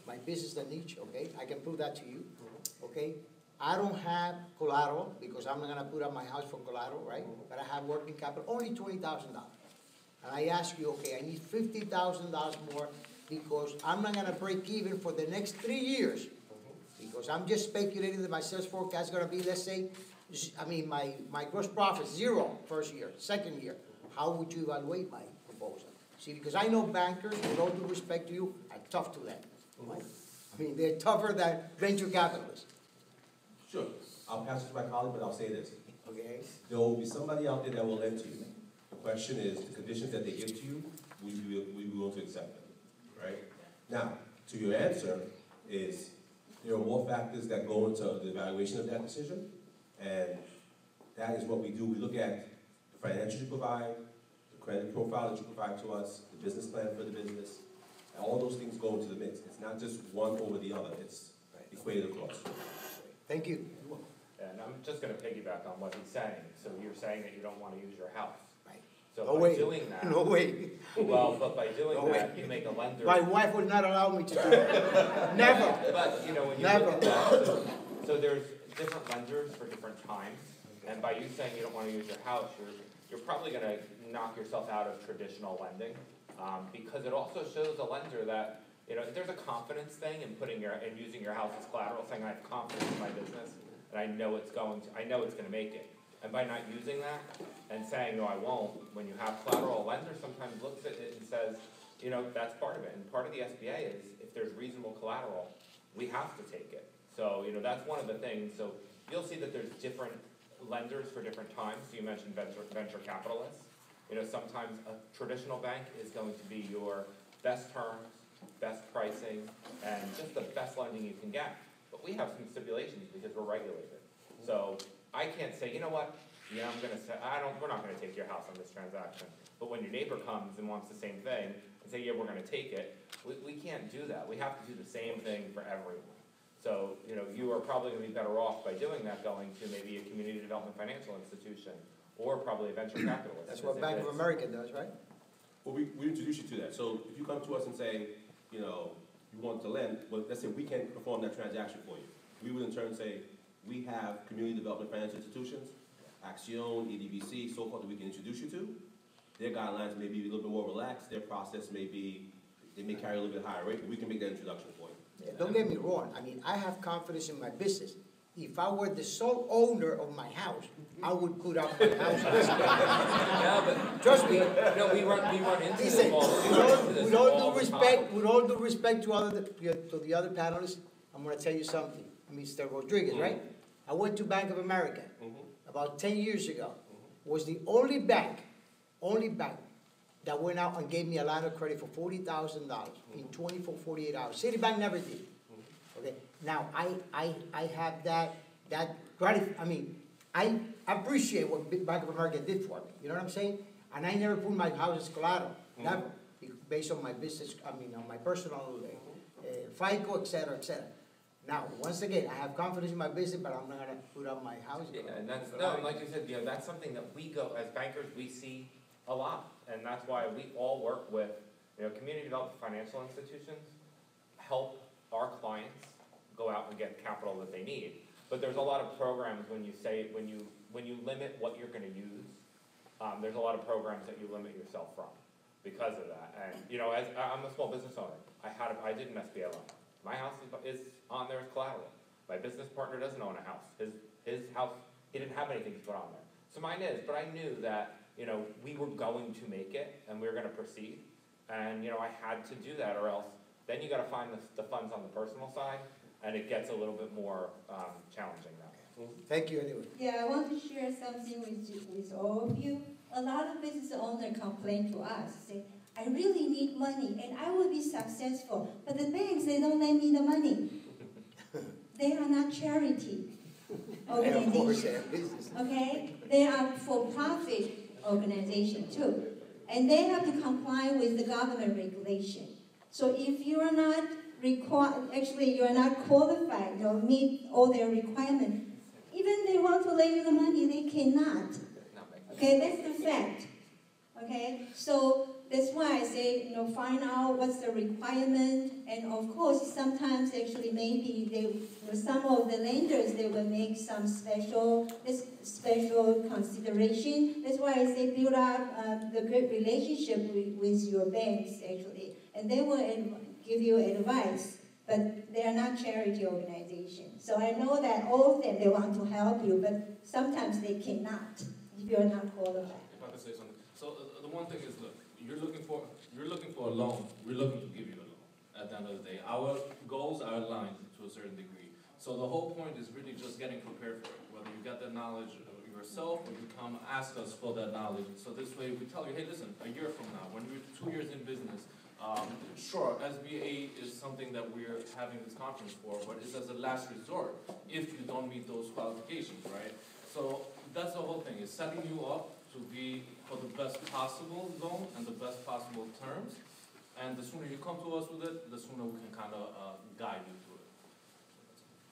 My business is a niche, okay? I can prove that to you, okay? I don't have collateral because I'm not gonna put up my house for collateral, right? But I have working capital, only $20,000. And I ask you, okay, I need $50,000 more because I'm not gonna break even for the next 3 years. Because I'm just speculating that my sales forecast is gonna be, let's say, I mean, my gross profit, 0 first year, second year, how would you evaluate my proposal? See, because I know bankers, with all due respect to you, are tough to lend. Right? I mean, they're tougher than venture capitalists. Sure, I'll pass it to my colleague, but I'll say this. Okay? There will be somebody out there that will lend to you. The question is, the conditions that they give to you, will you be willing to accept them, right? Now, to your answer is, there are more factors that go into the evaluation of that decision, and that is what we do. We look at the financials you provide, the credit profile that you provide to us, the business plan for the business, and all those things go into the mix. It's not just one over the other, it's equated across. Thank you. And I'm just gonna piggyback on what he's saying. So you're saying that you don't wanna use your house. Right. So No by way. doing that. No way. Well, but by doing No that, way. you make a lender. My wife would not allow me to do it. Never. But, you know, when you Never. look at that, so there's different lenders for different times. And by you saying you don't wanna use your house, you're probably gonna knock yourself out of traditional lending. Because it also shows a lender that, you know, there's a confidence thing in using your house as collateral, saying I have confidence in my business, and I know it's gonna make it. And by not using that, and saying, no, I won't, when you have collateral, a lender sometimes looks at it and says, you know, that's part of it. And part of the SBA is, if there's reasonable collateral, we have to take it. So, you know, that's one of the things. So you'll see that there's different lenders for different times. So you mentioned venture capitalists. You know, sometimes a traditional bank is going to be your best terms, best pricing, and just the best lending you can get. But we have some stipulations because we're regulated. So I can't say, you know what, yeah, we're not gonna take your house on this transaction. But when your neighbor comes and wants the same thing, and say, yeah, we're gonna take it, we can't do that. We have to do the same thing for everyone. So, you know, you are probably gonna be better off by doing that, going to maybe a community development financial institution, or probably a venture capitalist. That's what Bank of America does, right? Well, we introduce you to that. So if you come to us and say, you know, you want to lend, well, let's say we can't perform that transaction for you. We would in turn say, we have community development financial institutions, Action, EDBC, so forth, that we can introduce you to. Their guidelines may be a little bit more relaxed. Their process may be, they may carry a little bit higher rate, but we can make that introduction for you. Yeah, don't get me wrong. I mean, I have confidence in my business. If I were the sole owner of my house, I would put up my house. Yeah, but Trust me. no, we run into this Listen, all with all the due respect to the other panelists, I'm going to tell you something, Mr. Rodriguez, right? I went to Bank of America about 10 years ago. Was the only bank that went out and gave me a line of credit for $40,000 in 24, 48 hours. Citibank never did. Okay. Now I have that I mean, I appreciate what Bank of America did for me. You know what I'm saying? And I never put my house as collateral, never, based on my business. I mean, on my personal FICO, et cetera, et cetera. Now, once again, I have confidence in my business, but I'm not gonna put up my house. Yeah, and that's, no, like you said, you know, that's something that we go, as bankers, we see a lot. And that's why we all work with, you know, community development financial institutions, help our clients go out and get capital that they need. But there's a lot of programs when you limit what you're gonna use, there's a lot of programs that you limit yourself from because of that. And, you know, as I'm a small business owner, I did an SBA loan. My house is on there as collateral. My business partner doesn't own a house. His house, he didn't have anything to put on there. So mine is, but I knew that, you know, we were going to make it and we were gonna proceed. And, you know, I had to do that, or else then you gotta find the funds on the personal side, and it gets a little bit more challenging now. Thank you anyway. Yeah, I want to share something with all of you. A lot of business owners complain to us, say, I really need money and I will be successful, but the banks, they don't lend me the money. They are not charity organizations, okay? They are for-profit organization too. And they have to comply with the government regulation. So if you are not you are not qualified or meet all their requirements, even they want to lend you the money, they cannot. Okay, that's the fact. Okay, so that's why I say, you know, find out what's the requirement, and of course, sometimes actually maybe some of the lenders, they will make some special consideration. That's why I say build up the good relationship with your banks actually, and they will give you advice but they are not charity organizations. So I know that all of them, they want to help you, but sometimes they cannot if you're not qualified. If I could say something. So the one thing is, look, you're looking for a loan. We're looking to give you a loan. At the end of the day, our goals are aligned to a certain degree. So the whole point is really just getting prepared for it. Whether you get that knowledge yourself or you come ask us for that knowledge. So this way we tell you, hey, listen, a year from now, when we're 2 years in business, sure, SBA is something that we're having this conference for, but it's as a last resort if you don't meet those qualifications, right? So that's the whole thing, is setting you up to be for the best possible loan and the best possible terms. And the sooner you come to us with it, the sooner we can kind of guide you through it.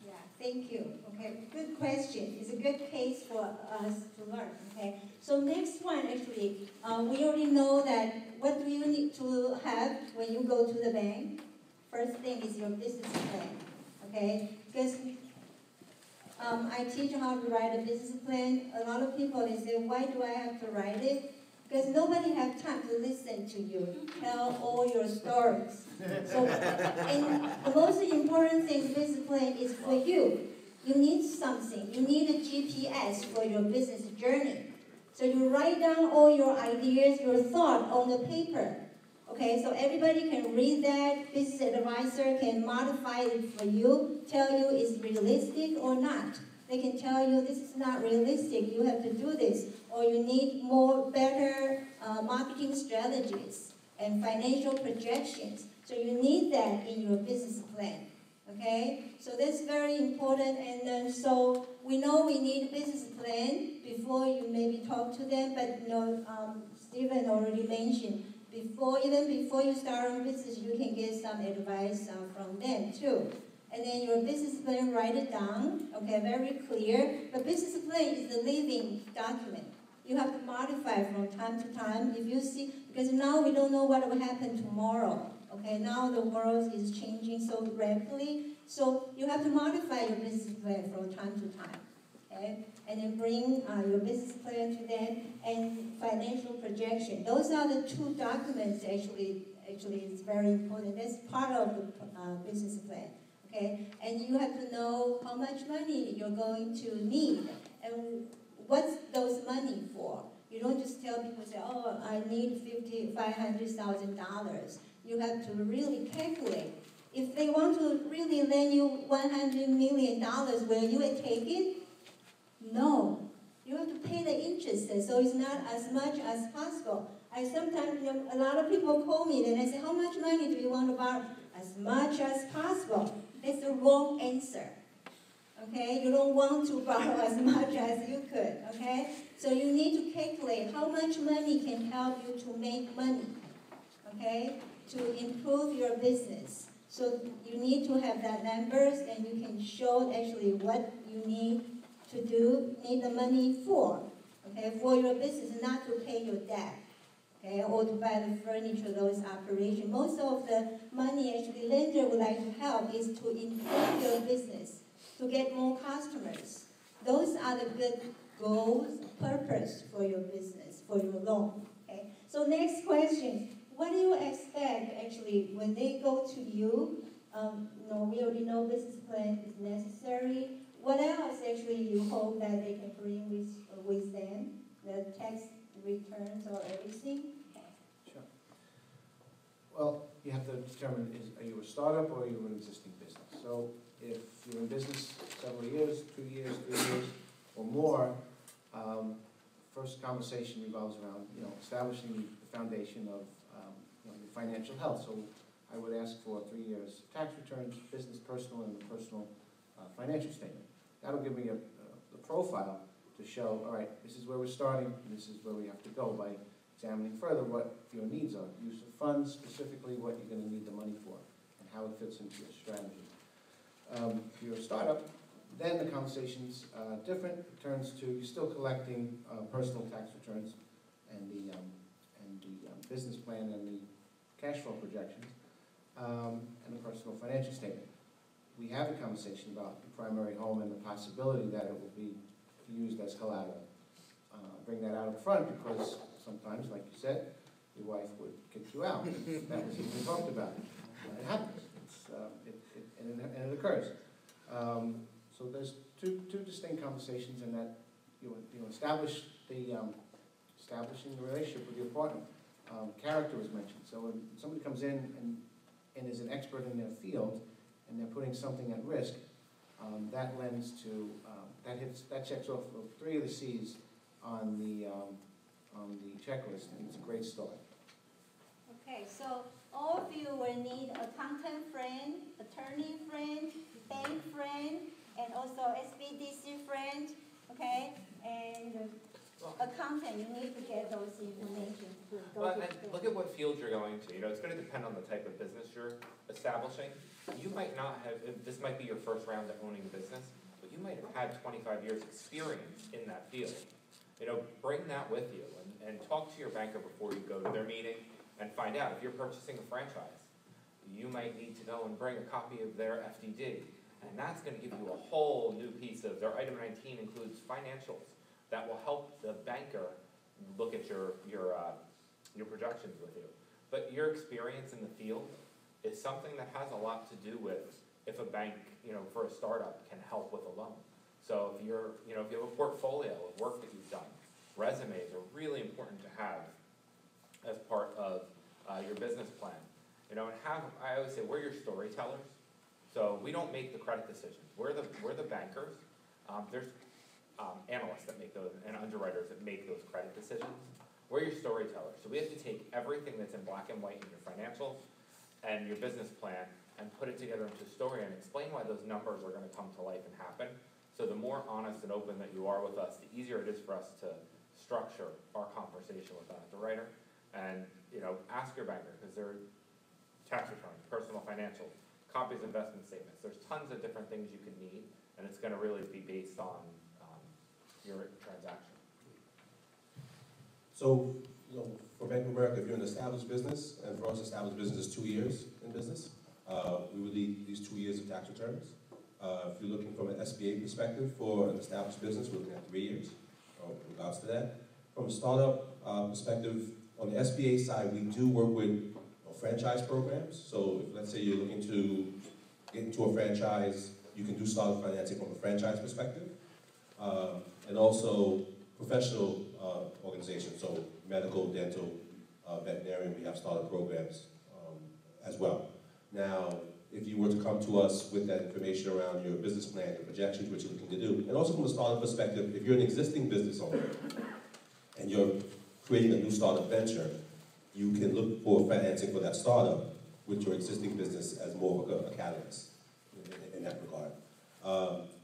Yeah, thank you. Okay, good question. It's a good case for us to learn. Okay, so next one actually, we already know that what do you need to have when you go to the bank? First thing is your business plan. Okay, because I teach how to write a business plan. A lot of people, they say, why do I have to write it? Because nobody has time to listen to you tell all your stories. So, and the most important thing business plan is for you. You need something. You need a GPS for your business journey. So you write down all your ideas, your thought on the paper. Okay, so everybody can read that. Business advisor can modify it for you, tell you it's realistic or not. They can tell you this is not realistic, you have to do this, or you need better marketing strategies and financial projections. So you need that in your business plan, okay? So that's very important, and then so we know we need a business plan before you maybe talk to them, but you know, Stephen already mentioned, even before you start on business, you can get some advice from them too. And then your business plan, write it down, okay, very clear. But business plan is a living document. You have to modify from time to time if you see, because now we don't know what will happen tomorrow, okay? Now the world is changing so rapidly, so you have to modify your business plan from time to time, okay? And then bring your business plan to them and financial projection. Those are the two documents actually it's very important. That's part of the business plan. Okay, and you have to know how much money you're going to need and what's those money for. You don't just tell people, say, oh, I need $500,000. You have to really calculate. If they want to really lend you $100 million, will you take it? No. You have to pay the interest, so it's not as much as possible. I sometimes, a lot of people call me and I say, how much money do you want to borrow? As much as possible. That's the wrong answer, okay? You don't want to borrow as much as you could, okay? So you need to calculate how much money can help you to make money, okay? To improve your business. So you need to have that numbers and you can show actually what you need to do, need the money for, okay? For your business, not to pay your debt. Okay, or to buy the furniture, those operations. Most of the money actually lender would like to help is to improve your business, to get more customers. Those are the good goals, purpose for your business, for your loan. Okay. So next question, what do you expect actually when they go to you? We already know business plan is necessary. What else actually you hope that they can bring with them? The tax returns or everything? Sure. Well, you have to determine, are you a startup or are you an existing business? So if you're in business several years, 2 years, 3 years, or more, first conversation revolves around, establishing the foundation of your financial health. So I would ask for 3 years tax returns, business, personal, and the personal financial statement. That'll give me the profile to show, all right, this is where we're starting, this is where we have to go by examining further what your needs are, use of funds, specifically what you're going to need the money for, and how it fits into your strategy. If you're a startup, then the conversation's different. It turns to, you're still collecting personal tax returns and the business plan and the cash flow projections, and the personal financial statement. We have a conversation about the primary home and the possibility that it will be used as collateral. Bring that out up front because sometimes, like you said, your wife would kick you out. That was what we talked about. It happens. It and it occurs. So there's two distinct conversations in that you establish the establishing the relationship with your partner. Character was mentioned. So when somebody comes in and is an expert in their field, and they're putting something at risk, that lends to that checks off of 3 of the C's on the checklist, and it's a great start. Okay, so all of you will need accountant friend, attorney friend, bank friend, and also SBDC friend, okay? And accountant, you need to get those information to go Well, to and look at what field you're going to. It's going to depend on the type of business you're establishing. You might not have, this might be your first round of owning a business, but you might have had 25 years experience in that field. Bring that with you and talk to your banker before you go to their meeting and find out if you're purchasing a franchise. You might need to go and bring a copy of their FDD, and that's going to give you a whole new piece of their item 19 includes financials that will help the banker look at your projections with you. But your experience in the field is something that has a lot to do with if a bank, for a startup can help with a loan. So if you have a portfolio of work that you've done, resumes are really important to have as part of your business plan. And I always say, we're your storytellers. So we don't make the credit decisions. We're the bankers. There's analysts that make those and underwriters that make those credit decisions. We're your storytellers. So we have to take everything that's in black and white in your financials and your business plan and put it together into a story and explain why those numbers are going to come to life and happen. So the more honest and open that you are with us, the easier it is for us to structure our conversation with an underwriter. And ask your banker, because there are tax returns, personal financials, copies of investment statements. There's tons of different things you could need, and it's going to really be based on your transaction. So, for Bank of America, if you're an established business, and for us, established business is 2 years in business, we would need these 2 years of tax returns. If you're looking from an SBA perspective for an established business, we're looking at 3 years, in regards to that. From a startup perspective, on the SBA side, we do work with franchise programs. So if, let's say, you're looking to get into a franchise, you can do startup financing from a franchise perspective. And also professional organizations, so medical, dental, veterinarian, we have startup programs as well. Now, if you were to come to us with that information around your business plan, your projections, what you're looking to do, and also from a startup perspective, if you're an existing business owner and you're creating a new startup venture, you can look for financing for that startup with your existing business as more of a catalyst in that regard.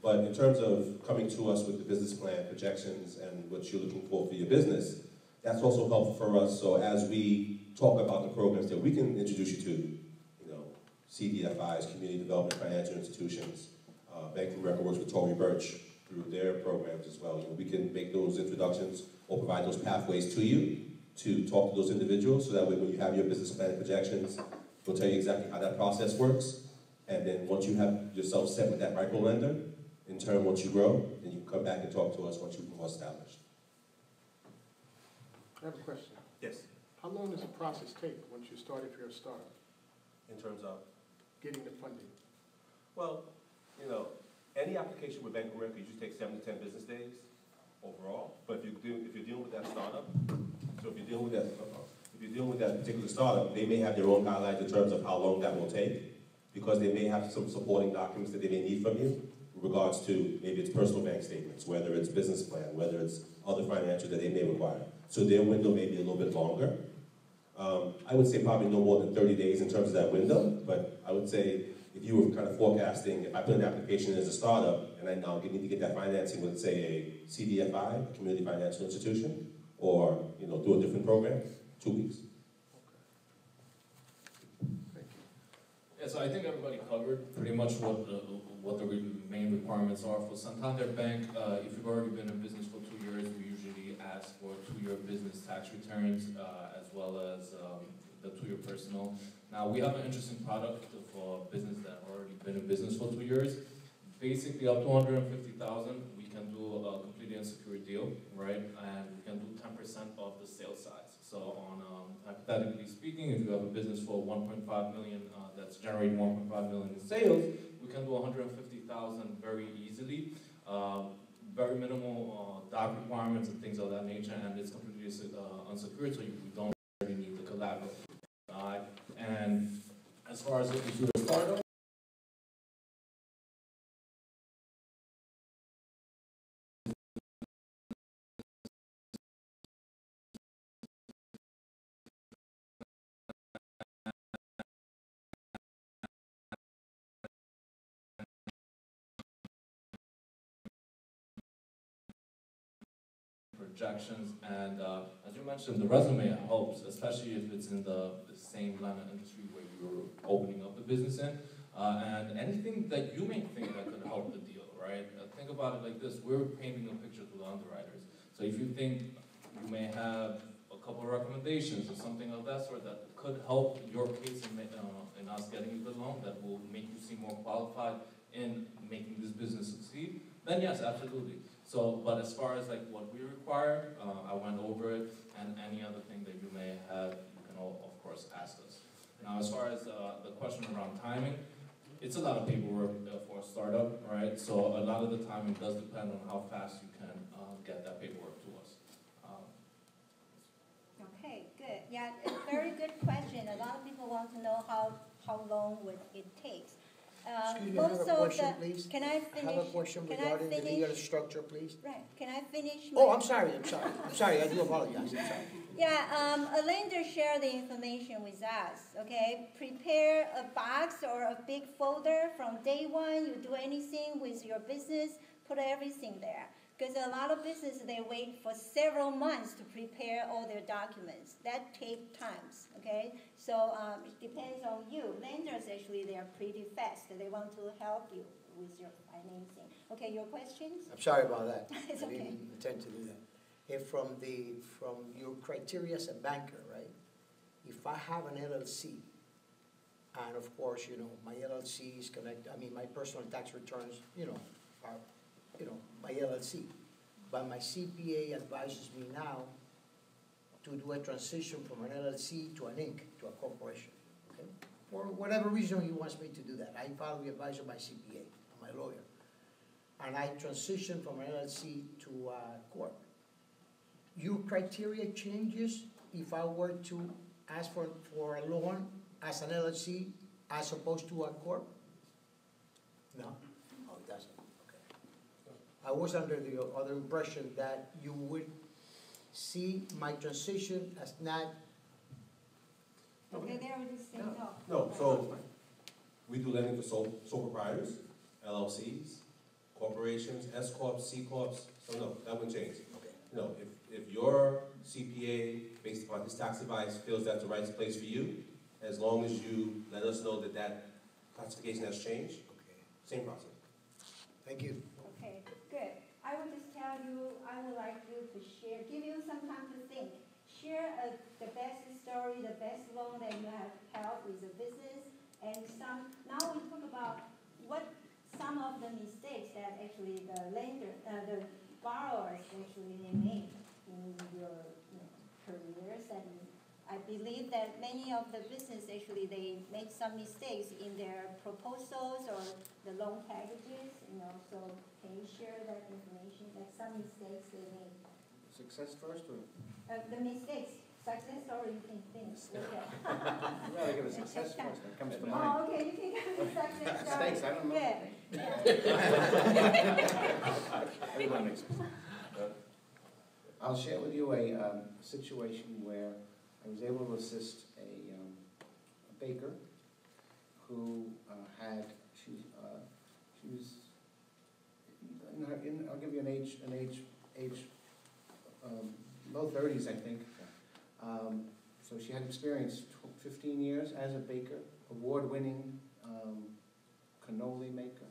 But in terms of coming to us with the business plan, projections, and what you're looking for your business, that's also helpful for us. So as we talk about the programs that we can introduce you to, CDFIs, Community Development Financial Institutions, Bank of America works with Tory Burch through their programs as well. We can make those introductions or provide those pathways to you to talk to those individuals, so that way when you have your business plan projections, we'll tell you exactly how that process works. And then once you have yourself set with that micro lender, in turn, once you grow, then you can come back and talk to us once you're more established. I have a question. Yes. How long does the process take once you start, if you're a startup? In terms of? Getting the funding. Well, any application with Bank of America usually takes 7 to 10 business days overall. But if you're dealing with that startup, so if you're dealing with that particular startup, they may have their own guidelines in terms of how long that will take, because they may have some supporting documents that they may need from you in regards to maybe it's personal bank statements, whether it's business plan, whether it's other financials that they may require. So their window may be a little bit longer. I would say probably no more than 30 days in terms of that window, but I would say if you were kind of forecasting, if I put an application as a startup and I now need to get that financing with, say, a CDFI, a Community Financial Institution, or through a different program, 2 weeks. Yeah, so I think everybody covered pretty much what the main requirements are for Santander Bank. If you've already been in business for 2 years, we usually ask for 2-year business tax returns, as well as the 2-year personal. Now, we have an interesting product for business that already been in business for 2 years. Basically, up to $150,000, we can do a completely unsecured deal, right? And we can do 10% of the sale size. So on, hypothetically speaking, if you have a business for 1.5 million that's generating 1.5 million in sales, we can do 150,000 very easily. Very minimal doc requirements and things of that nature, and it's completely unsecured, so you don't really need the collateral. And as far as if you're a startup, projections, and as you mentioned, the resume helps, especially if it's in the same line of industry where you're opening up a business in, and anything that you may think that could help the deal, right? Think about it like this: we're painting a picture to the underwriters. So if you think you may have a couple of recommendations or something of that sort that could help your case in us getting a good loan, that will make you seem more qualified in making this business succeed, then yes, absolutely. So, but as far as like what we require, I went over it, and any other thing that you may have, you can all, of course, ask us. Now, as far as the question around timing, it's a lot of paperwork for a startup, right? So a lot of the timing does depend on how fast you can get that paperwork to us. Okay, good. Yeah, it's a very good question. A lot of people want to know how long would it take. Excuse me, I have a question, please. Can I finish? I have a question regarding the legal structure, please. Right, can I finish? Oh, I'm sorry, I do apologize, I'm sorry. Yeah, a lender share the information with us, okay? Prepare a box or a big folder from day one. You do anything with your business, put everything there. Because a lot of businesses, they wait for several months to prepare all their documents. That takes time, okay? So it depends on you. Lenders, actually, they are pretty fast. They want to help you with your financing. Okay, your questions? I'm sorry about that. It's okay. I didn't intend to do that. If from your criteria as a banker, right? If I have an LLC, and of course, my LLC is connected, my personal tax returns, are, my LLC. But my CPA advises me now to do a transition from an LLC to an Inc., to a corporation, okay? For whatever reason he wants me to do that. I follow the advice of my CPA, my lawyer. And I transition from an LLC to a corp. Your criteria changes if I were to ask for a loan as an LLC as opposed to a corp? No? Oh, it doesn't. Okay. I was under the other impression that you would see my transition as not. Okay, they already said no. No, so we do lending for sole proprietors, LLCs, corporations, S corps, C corps. So no, that wouldn't change. Okay. No, if your CPA, based upon his tax advice, feels that's the right place for you, as long as you let us know that that classification has changed, Okay. same process. Thank you. Okay, good. I would just tell you, I would like you to share, give you some time to think. Share the best story, the best loan that you have held with the business, and now we talk about some of the mistakes that actually the borrowers actually they made in your careers, and I believe that many of the business actually they make some mistakes in their proposals or the loan packages, so can you share that information, like some mistakes they made? Success first, or? The mistakes, success story you can finish. Okay. I'd rather give a success first, that comes to mind. Oh, okay, you can give a success story. Mistakes, I don't know. Yeah. I'll share with you a situation where I was able to assist a baker who she was, I'll give you an age, low 30s, I think. So she had experience 15 years as a baker, award-winning cannoli maker.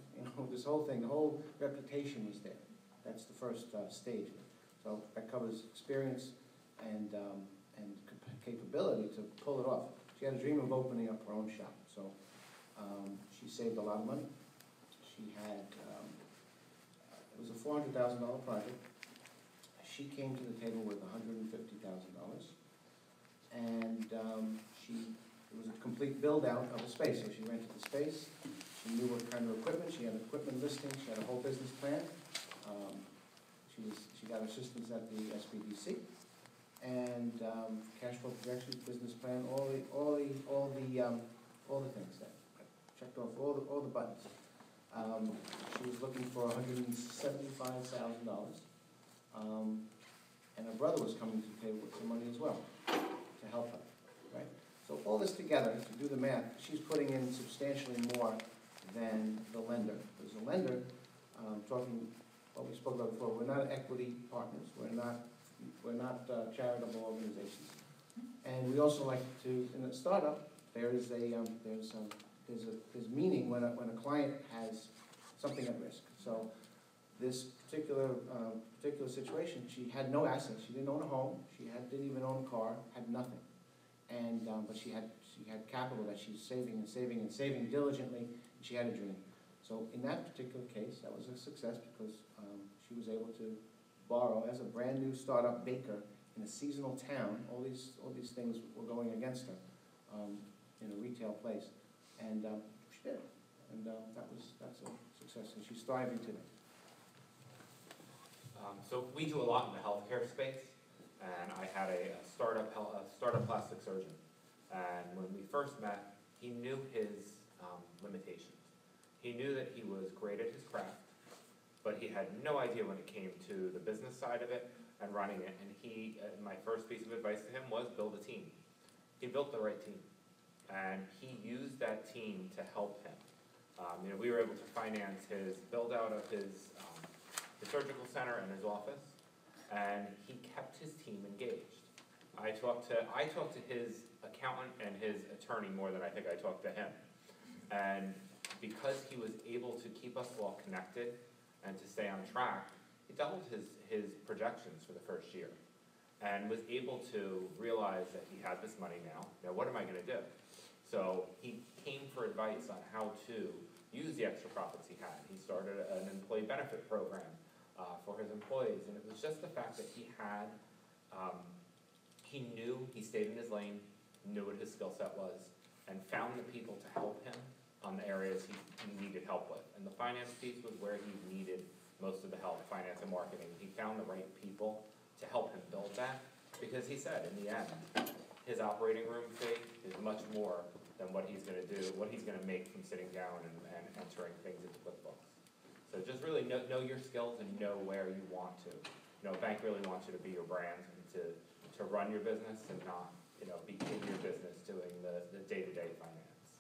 This whole thing, the whole reputation was there. That's the first stage. So that covers experience and capability to pull it off. She had a dream of opening up her own shop. So she saved a lot of money. She had, it was a $400,000 project. She came to the table with $150,000. and it was a complete build-out of a space. So she rented the space, she knew what kind of equipment, she had an equipment listing, she had a whole business plan. She got assistance at the SBDC, and cash flow projections, business plan, all the things that checked off all the buttons. She was looking for $175,000, and her brother was coming to the table with some money as well to help her, right? So all this together, to do the math, she's putting in substantially more than the lender. Because the lender, talking what we spoke about before, we're not equity partners, we're not charitable organizations, and we also like to, in a startup, there's meaning when a client has something at risk. So this particular situation, she had no assets. She didn't own a home. Didn't even own a car. Had nothing, and but she had capital that she's saving and saving and saving diligently. And she had a dream. So in that particular case, that was a success because she was able to borrow as a brand new startup baker in a seasonal town. All these things were going against her in a retail place, and she did, and that's a success, and she's thriving today. So we do a lot in the healthcare space, and I had a startup plastic surgeon, and when we first met, he knew his limitations. He knew that he was great at his craft, but he had no idea when it came to the business side of it and running it, and my first piece of advice to him was build a team. He built the right team, and he used that team to help him. We were able to finance his build out of his surgical center and his office, and he kept his team engaged. I talked to his accountant and his attorney more than I think I talked to him, and because he was able to keep us all connected and to stay on track, he doubled his projections for the first year, and was able to realize that he had this money now. Now what am I going to do? So he came for advice on how to use the extra profits he had. He started an employee benefit program for his employees, and it was just the fact that he knew, he stayed in his lane, knew what his skill set was, and found the people to help him on the areas he needed help with. And the finance piece was where he needed most of the help, finance and marketing. He found the right people to help him build that, because he said, in the end, his operating room fee is much more than what he's going to do, what he's going to make from sitting down and entering things into QuickBooks. So just really know your skills and know where you want to. A bank really wants you to be your brand and to run your business and not, be in your business doing the day-to-day finance.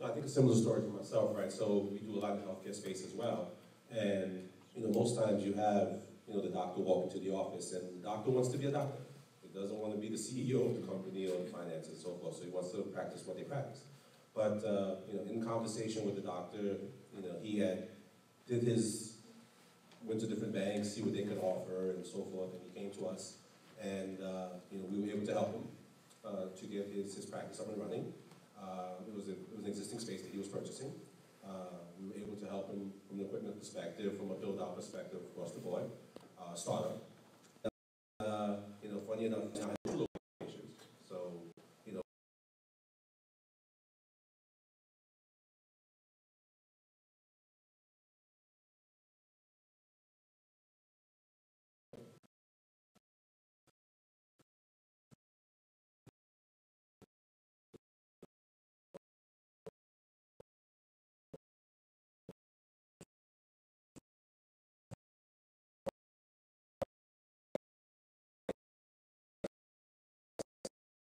I think a similar story for myself, right? So we do a lot in the healthcare space as well. And, most times you have, the doctor walk into the office, and the doctor wants to be a doctor. He doesn't want to be the CEO of the company or the finances and so forth, so he wants to practice what they practice. But, in conversation with the doctor, he went to different banks, see what they could offer and so forth, and he came to us. And, we were able to help him to get his practice up and running. It was an existing space that he was purchasing. We were able to help him from an equipment perspective, from a build-out perspective across the board, startup. Funny enough, now I have 2 locations. So,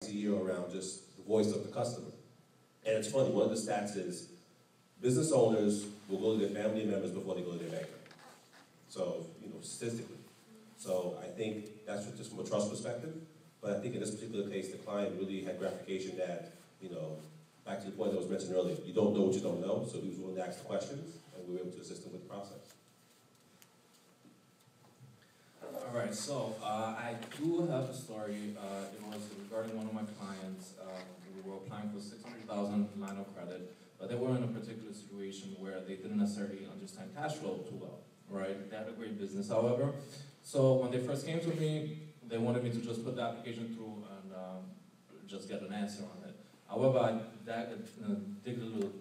a year around just the voice of the customer. And it's funny, one of the stats is business owners will go to their family members before they go to their banker. So, statistically. So I think that's just from a trust perspective. But I think in this particular case, the client really had gratification that, back to the point that was mentioned earlier, you don't know what you don't know. So he was willing to ask the questions, and we were able to assist him with the process. All right, so I do have a story. It was regarding one of my clients. We were applying for $600,000 line of credit, but they were in a particular situation where they didn't necessarily understand cash flow too well, right? They had a great business, however. So when they first came to me, they wanted me to just put the application through and just get an answer on it. However, I dig a little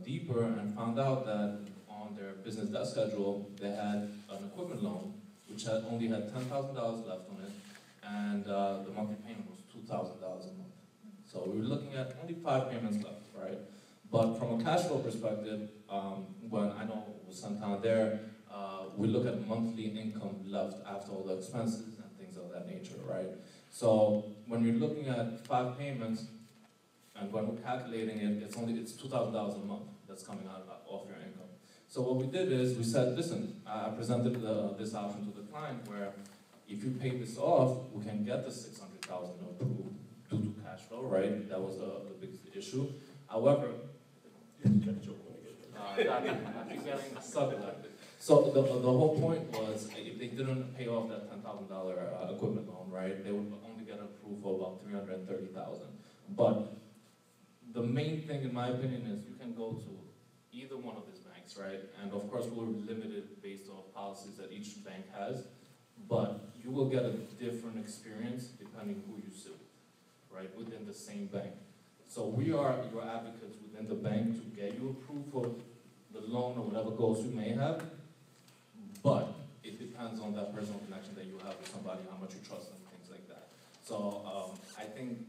deeper and found out that on their business debt schedule, they had an equipment loan, which only had $10,000 left on it, and the monthly payment was $2,000 a month. So we were looking at only 5 payments left, right? But from a cash flow perspective, when I know with Santander, we look at monthly income left after all the expenses and things of that nature, right? So when we're looking at 5 payments, and when we're calculating it, it's $2,000 a month that's coming out of your income. So what we did is we said, listen, I presented this option to the client where if you pay this off, we can get the $600,000 approved due to cash flow, right? That was the biggest issue. However, so the whole point was if they didn't pay off that $10,000 equipment loan, right, they would only get approved for about $330,000. But the main thing, in my opinion, is you can go to either one of these banks, right? And of course, we're limited based on policies that each bank has, but you will get a different experience depending who you sue, right, within the same bank. So we are your advocates within the bank to get you approved for the loan or whatever goals you may have, but it depends on that personal connection that you have with somebody, how much you trust them, things like that. So I think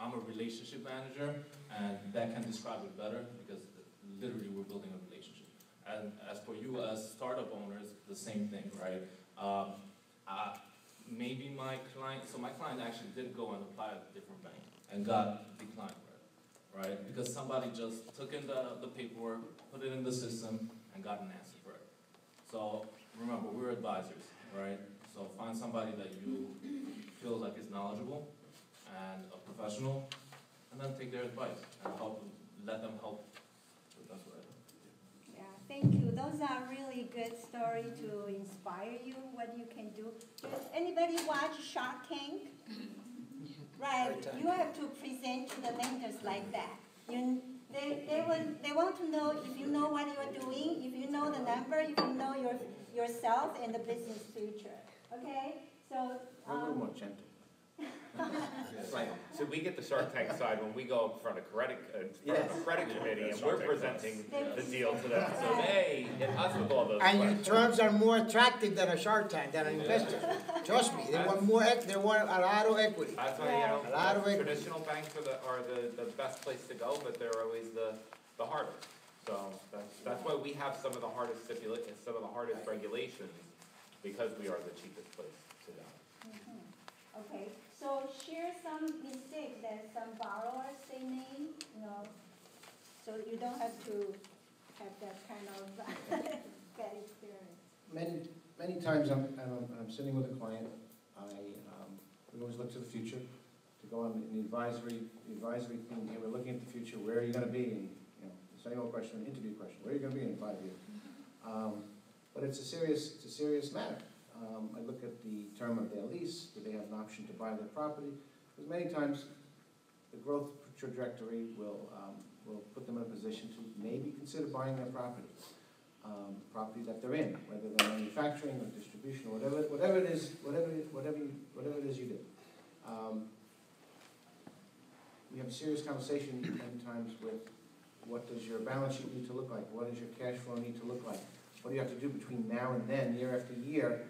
I'm a relationship manager, and that can describe it better because literally we're building a relationship. And as for you as startup owners, the same thing, right? Maybe my client actually did go and apply at a different bank and got declined, right? Because somebody just took in the paperwork, put it in the system, and got an answer for it. So remember, we're advisors, right? So find somebody that you feel like is knowledgeable and a professional, and then take their advice and let them help. That's what I do. Yeah, thank you. Those are really good stories to inspire you, what you can do. Does anybody watch Shark Tank? Right, you have to present to the lenders like that. They want to know if you know what you're doing, if you know the number, if you know yourself and the business future. Okay? So A little more gentle. Right. So we get the Shark Tank side when we go in front of credit committee and we're presenting the deal to them. So they hit us with all those And your questions. terms are more attractive than a Shark Tank, than an investor. Trust me, they want more, they want a lot of equity. That's why, A lot of equity. traditional banks are the best place to go, but they're always the hardest. So that's why we have some of the hardest regulations, because we are the cheapest place to go. okay, so share some mistakes that some borrowers they made, so you don't have to have that kind of bad experience. Many times I'm sitting with a client, we always look to the future, to go on the advisory thing here, we're looking at the future, where are you gonna be in, the same old question, interview question, where are you gonna be in 5 years? But it's a serious matter. I look at the term of their lease, do they have an option to buy their property? Because many times, the growth trajectory will put them in a position to maybe consider buying their property. Property that they're in, whether they're manufacturing or distribution or whatever it is you do. We have a serious conversation many times with what does your balance sheet need to look like? What does your cash flow need to look like? What do you have to do between now and then, year after year?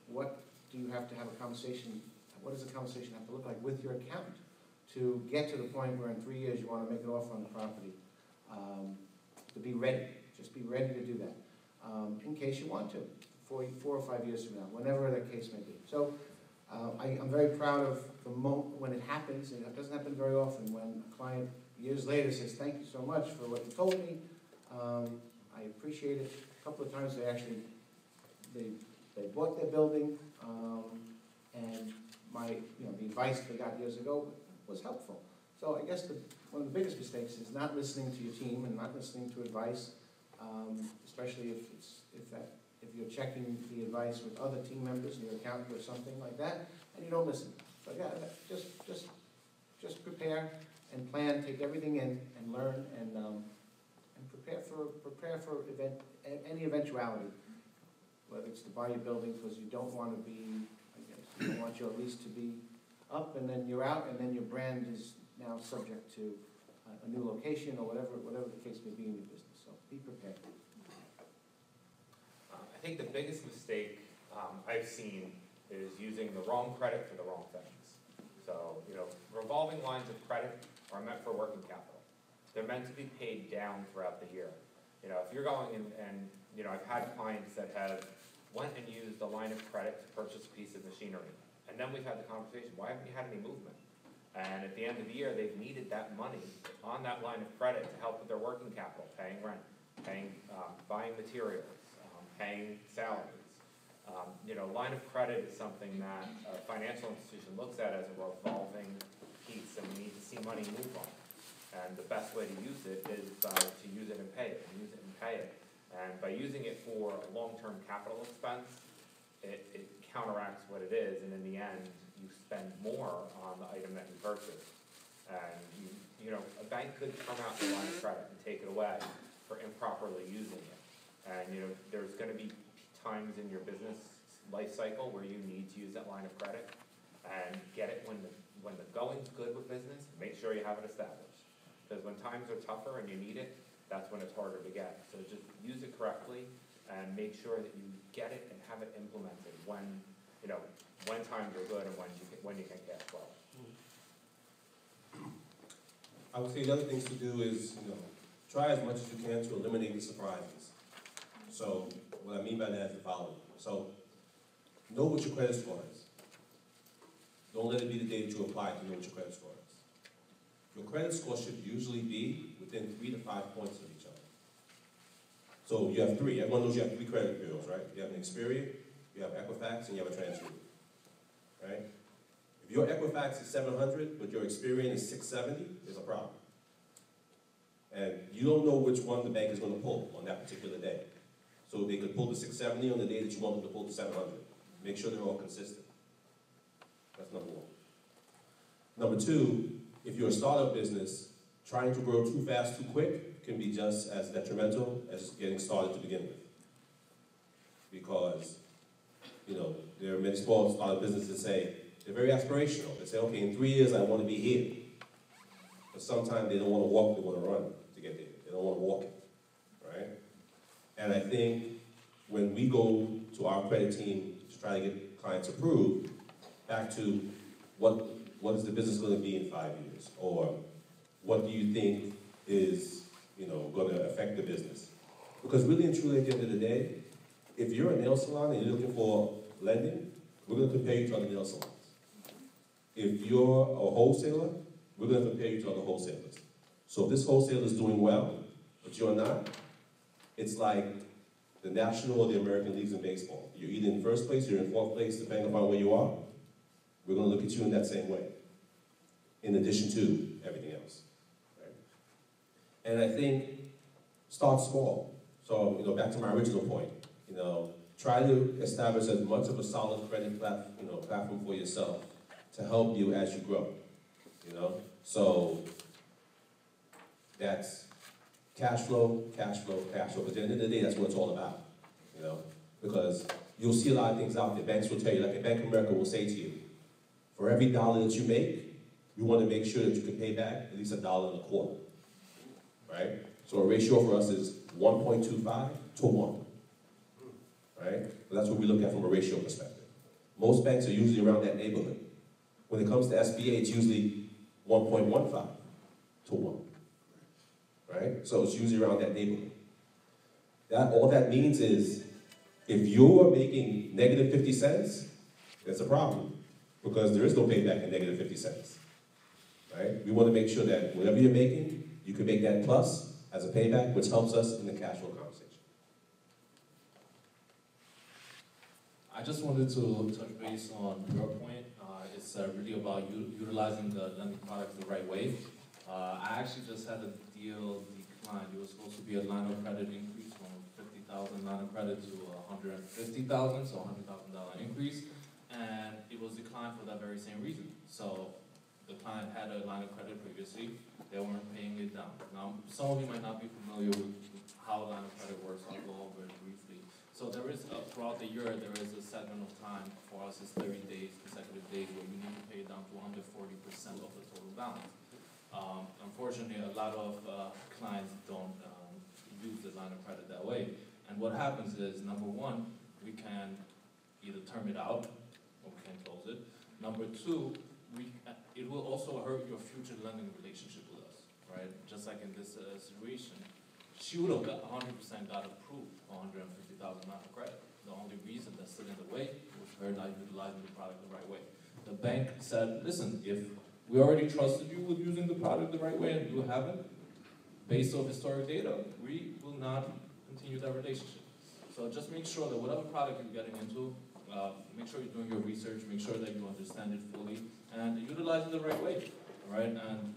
What do you have to have a conversation, what does the conversation have to look like with your accountant to get to the point where in 3 years you want to make an offer on the property? To be ready, just be ready to do that, in case you want to, 4 or 5 years from now, whenever the case may be. So I'm very proud of the moment when it happens, and it doesn't happen very often, when a client years later says, thank you so much for what you told me, I appreciate it. A couple of times they bought their building, and the advice they got years ago was helpful. So I guess one of the biggest mistakes is not listening to your team and not listening to advice, especially if you're checking the advice with other team members, your accountant or something like that, and you don't listen. So yeah, just prepare and plan, take everything in and learn and prepare for any eventuality, whether it's to buy your building because you don't want to be a You don't want your lease to be up and then you're out, and then your brand is now subject to a new location or whatever the case may be in your business. So be prepared. I think the biggest mistake I've seen is using the wrong credit for the wrong things. So, revolving lines of credit are meant for working capital. They're meant to be paid down throughout the year. If you're going in and, I've had clients that have went and used a line of credit to purchase a piece of machinery. And then we've had the conversation, why haven't you had any movement? And at the end of the year, they've needed that money on that line of credit to help with their working capital, paying rent, buying materials, paying salaries. Line of credit is something that a financial institution looks at as a revolving piece, and we need to see money move on. And the best way to use it is to use it and pay it, and use it and pay it. And by using it for a long-term capital expense, it counteracts what it is, and in the end, you spend more on the item that you purchase. And a bank could come out with a line of credit and take it away for improperly using it. And there's going to be times in your business life cycle where you need to use that line of credit, and get it when the going's good with business. Make sure you have it established, because when times are tougher and you need it, that's when it's harder to get. So just use it correctly and make sure that you get it and have it implemented when times are good and when you can cash flow. I would say the other things to do is, try as much as you can to eliminate the surprises. So what I mean by that is the following. So know what your credit score is. Don't let it be the day that you apply to know what your credit score is. Your credit score should usually be within 3 to 5 points of each other. So you have three. Everyone knows you have three credit bureaus, right? You have an Experian, you have Equifax, and you have a TransUnion, right? If your Equifax is 700, but your Experian is 670, there's a problem. And you don't know which one the bank is going to pull on that particular day. So they could pull the 670 on the day that you want them to pull the 700. Make sure they're all consistent. That's number one. Number two, if you're a startup business, trying to grow too fast, too quick can be just as detrimental as getting started to begin with. Because, there are many small startup businesses that say, they're very aspirational. They say, okay, in 3 years I want to be here. But sometimes they don't want to walk, they want to run to get there. They don't want to walk it, right? And I think when we go to our credit team to try to get clients approved, back to what is the business going to be in 5 years? Or what do you think is, going to affect the business? Because really and truly at the end of the day, if you're a nail salon and you're looking for lending, we're going to compare you to other nail salons. If you're a wholesaler, we're going to compare you to other wholesalers. So if this wholesaler is doing well, but you're not, it's like the National or the American Leagues in baseball. You're either in first place or you're in fourth place, depending upon where you are. We're going to look at you in that same way, in addition to everything else. Right? And I think start small. So, back to my original point, try to establish as much of a solid credit platform for yourself to help you as you grow. So that's cash flow, cash flow, cash flow. At the end of the day, that's what it's all about. Because you'll see a lot of things out there. Banks will tell you, like a Bank of America will say to you, for every dollar that you make, you want to make sure that you can pay back at least $1.25. Right? So a ratio for us is 1.25 to 1. Right? So that's what we look at from a ratio perspective. Most banks are usually around that neighborhood. When it comes to SBA, it's usually 1.15 to 1. Right? So it's usually around that neighborhood. All that means is, if you're making negative 50 cents, that's a problem. Because there is no payback in negative 50 cents. Right? We want to make sure that whatever you're making, you can make that plus as a payback, which helps us in the cash flow conversation. I just wanted to touch base on your point. It's really about utilizing the lending products the right way. I actually just had a deal decline. It was supposed to be a line of credit increase from 50,000 line of credit to 150,000, so $100,000 increase, and it was declined for that very same reason. So the client had a line of credit previously, they weren't paying it down. Now, some of you might not be familiar with how a line of credit works. I'll go over it briefly. So there is, throughout the year, there is a segment of time for us, is 30 days, consecutive days, where we need to pay down to 140% of the total balance. Unfortunately, a lot of clients don't use the line of credit that way. And what happens is, number one, we can either term it out, or we can close it. Number two, it will also hurt your future lending relationship with us, right? Just like in this situation, she would have 100% got approved for $150,000 line of credit. The only reason that stood in the way was her not utilizing the product the right way. The bank said, listen, if we already trusted you with using the product the right way and you haven't, based off historic data, we will not continue that relationship. So just make sure that whatever product you're getting into, make sure you're doing your research, make sure that you understand it fully, and utilize it the right way, all right? And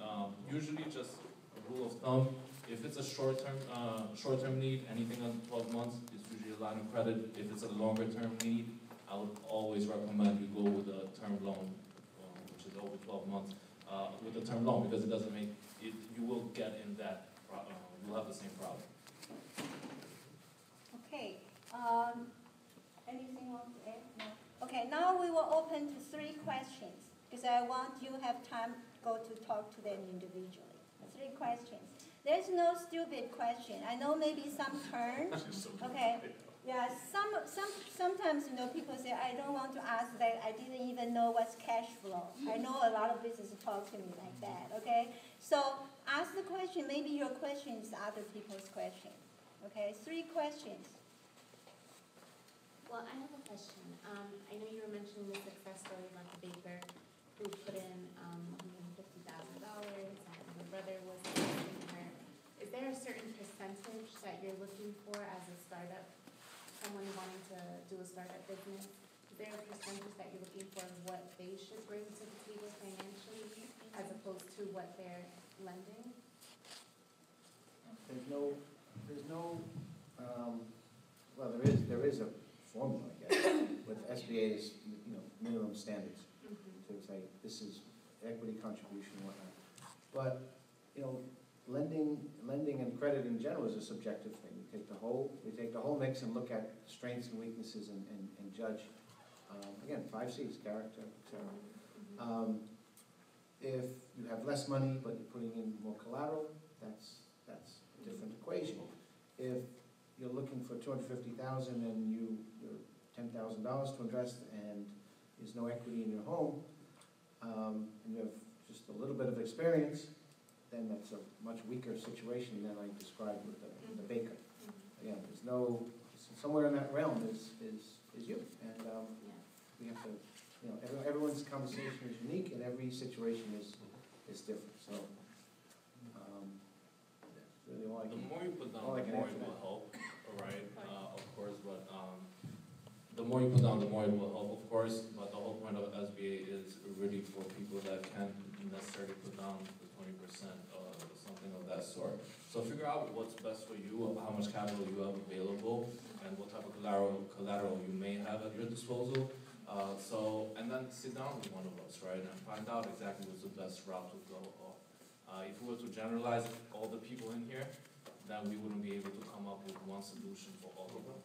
usually just a rule of thumb, if it's a short-term need, anything under 12 months is usually a line of credit. If it's a longer-term need, I would always recommend you go with a term loan, which is over 12 months, with a term loan, because it doesn't make, you will get in that, you'll have the same problem. Okay, anything else to add? No. Okay, now we will open to 3 questions, because I want you to have time to go to talk to them individually. 3 questions. There's no stupid question. I know maybe some turn. Okay. Yeah, sometimes, you know, people say, I don't want to ask that. I didn't even know what's cash flow. I know a lot of businesses talk to me like that, okay? So ask the question. Maybe your question is other people's question. Okay, 3 questions. Well, I have a question. I know you were mentioning the success story about the baker who put in $150,000 and her brother was assisting her. Is there a certain percentage that you're looking for as a startup, someone wanting to do a startup business? Is there a percentage that you're looking for of what they should bring to the table financially as opposed to what they're lending? Well, there is a formula, I guess, with SBA's, minimum standards to say this is equity contribution and whatnot. But, lending and credit in general is a subjective thing. We take the whole mix and look at strengths and weaknesses and judge. Again, 5 C's, character, etc. If you have less money but you're putting in more collateral, that's a different equation. If you're looking for $250,000 and you're $10,000 to invest and there's no equity in your home, and you have just a little bit of experience, then that's a much weaker situation than I described with the baker. Again, somewhere in that realm is you, and we have to, everyone's conversation is unique and every situation is different. So, really all I can. The more you put down, the more it will help, right? Of course, but the more you put down, the more it will help, of course. But the whole point of SBA is really for people that can't necessarily put down the 20% or something of that sort. So figure out what's best for you, how much capital you have available, and what type of collateral you may have at your disposal. And then sit down with one of us, right, and find out exactly what's the best route to go. If we were to generalize all the people in here, then we wouldn't be able to come up with one solution for all of them.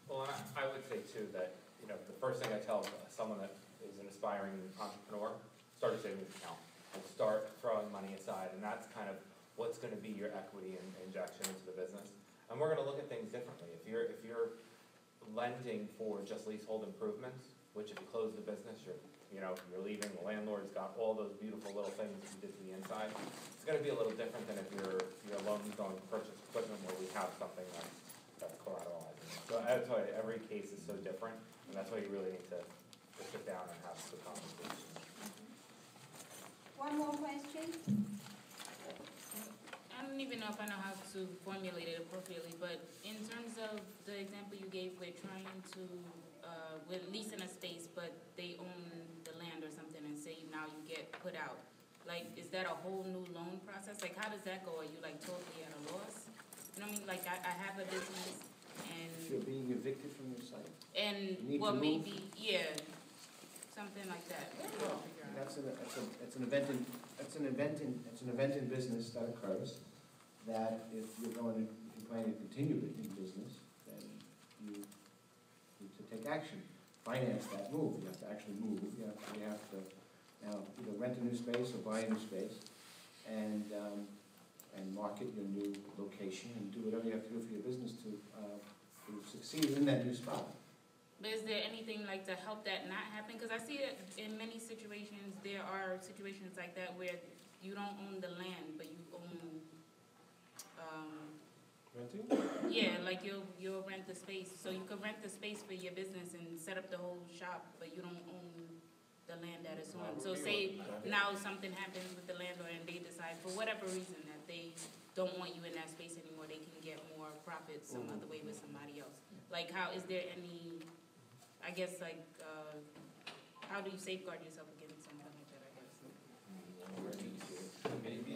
Well, I would say too that, the first thing I tell someone that is an aspiring entrepreneur, start a savings account and start throwing money aside, and that's kind of what's going to be your equity and injection into the business. And we're going to look at things differently. If you're lending for just leasehold improvements, which if you close the business, you're leaving, the landlord's got all those beautiful little things that you did to the inside. It's going to be a little different than if your loan is going to purchase equipment where we have something that's collateralizing. So I would tell you, every case is so different, and that's why you really need to sit down and have the conversation. One more question? I don't even know if I know how to formulate it appropriately, but in terms of the example you gave with trying to, with leasing a space, but they own the land or something, and say now you get put out. Like, is that a whole new loan process? Like, how does that go? Are you like totally at a loss? You know what I mean? Like, I have a business, and if you're being evicted from your site, and well, maybe something like that. Well, that's an event in business that occurs. that if you're going to, if you plan to continue in business, then you need to take action, finance that move. You have to actually move. You have to now either rent a new space or buy a new space, and market your new location and do whatever you have to do for your business to succeed in that new spot. But is there anything like to help that not happen? Because I see it in many situations, there are situations like that where you don't own the land, but you own, Renting? yeah, like you'll rent the space. So you could rent the space for your business and set up the whole shop, but you don't own the land that it's on. So say now something happens with the landlord and they decide for whatever reason that they don't want you in that space anymore, they can get more profit some other way with somebody else. Like how, is there any, I guess like, how do you safeguard yourself against something like that, I guess? Maybe.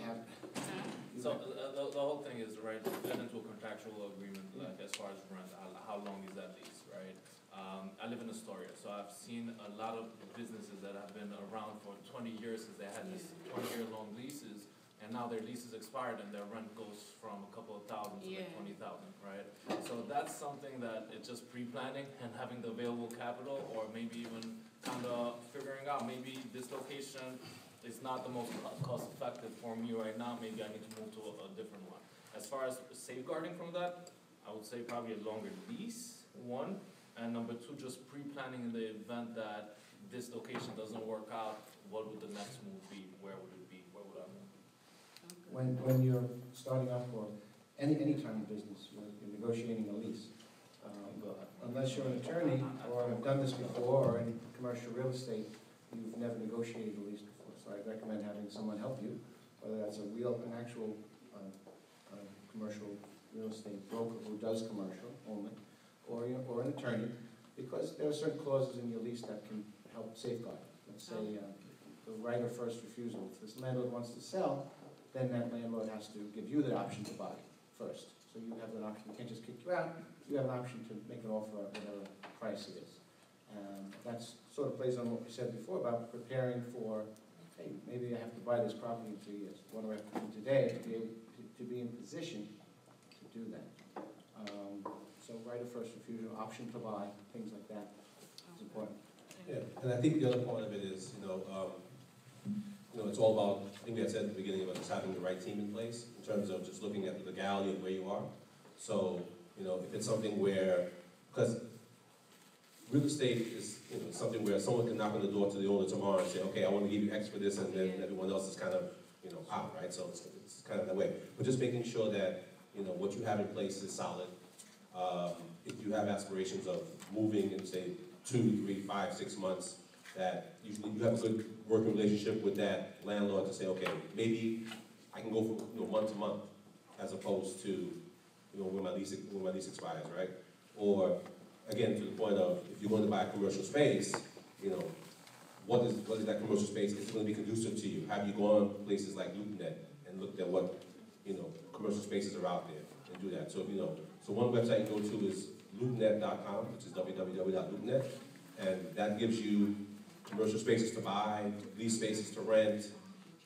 So the whole thing is, right, get into a contractual agreement, like as far as rent, how long is that lease, right? I live in Astoria, so I've seen a lot of businesses that have been around for 20 years since they had this 20-year-long leases, and now their leases expired and their rent goes from a couple of thousand to like 20,000, right? So that's something that it's just pre-planning and having the available capital, or maybe even kind of figuring out maybe this location is not the most cost-effective for me right now. Maybe I need to move to a different one. As far as safeguarding from that, I would say probably a longer lease, one, and number two, just pre-planning in the event that this location doesn't work out. What would the next move be? Where would it be? Where would I move? When you're starting off or any time in business, you're negotiating a lease. Unless you're an attorney or have done this before, or in commercial real estate, you've never negotiated a lease before. So I recommend having someone help you, whether that's an actual commercial real estate broker who does commercial only, or an attorney, because there are certain clauses in your lease that can help safeguard. Let's say the right of first refusal. If this landlord wants to sell, then that landlord has to give you the option to buy first. So you have an option. You can't just kick you out. You have an option to make an offer at whatever price it is. That sort of plays on what we said before about preparing for, hey, maybe I have to buy this property in 2 years. What do I have to do today to be in position to do that? So right of first refusal, option to buy, things like that is important. Yeah, and I think the other part of it is, it's all about, I think we had said at the beginning about just having the right team in place in terms of just looking at the legality of where you are. So, if it's something where, because real estate is, something where someone can knock on the door to the owner tomorrow and say, okay, I want to give you X for this, and then everyone else is kind of, out, right? So it's kind of that way. But just making sure that, what you have in place is solid. If you have aspirations of moving in, say, 2, 3, 5, 6 months, that usually you have a good working relationship with that landlord to say, okay, maybe I can go from month to month, as opposed to when my lease expires, right? Or again, to the point of if you're going to buy a commercial space, what is that commercial space? Is it going to be conducive to you? Have you gone places like LoopNet and looked at what commercial spaces are out there and do that? So so one website you go to is loopnet.com, which is www.loopnet, and that gives you commercial spaces to buy, lease spaces to rent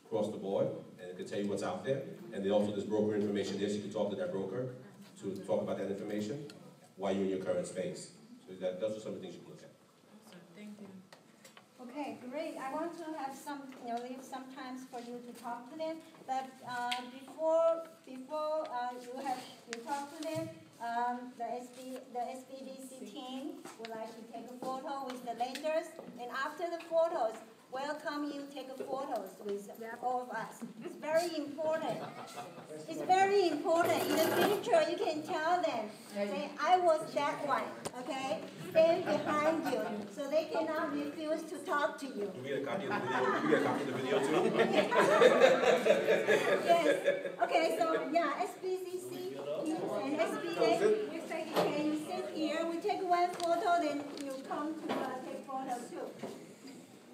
across the board, and it can tell you what's out there. And then also there's broker information there, so you can talk to that broker to talk about that information while you're in your current space. So those are some of the things you can look at. Awesome, thank you. Okay, great. I want to have leave some time for you to talk to them. But before you talk to them, the SBDC team would like to take a photo with the lenders, and after the photos, welcome you take a photos with all of us. It's very important. It's very important. In the future, you can tell them, say, I was that one, okay? Stand behind you, so they cannot refuse to talk to you. Do we get a copy of the video? Do we get a copy of the video too? Yes. Okay, so yeah, SBCC and SBA, okay, you sit here, we take one photo, then you come to take photo too.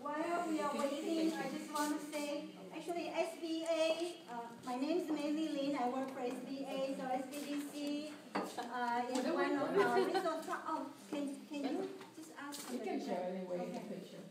While we are waiting, I just want to say, actually SBA, my name is Mei Lin, I work for SBA, so SBDC is one of our resource. Oh, can you just ask? You can share anyway in the Okay. picture.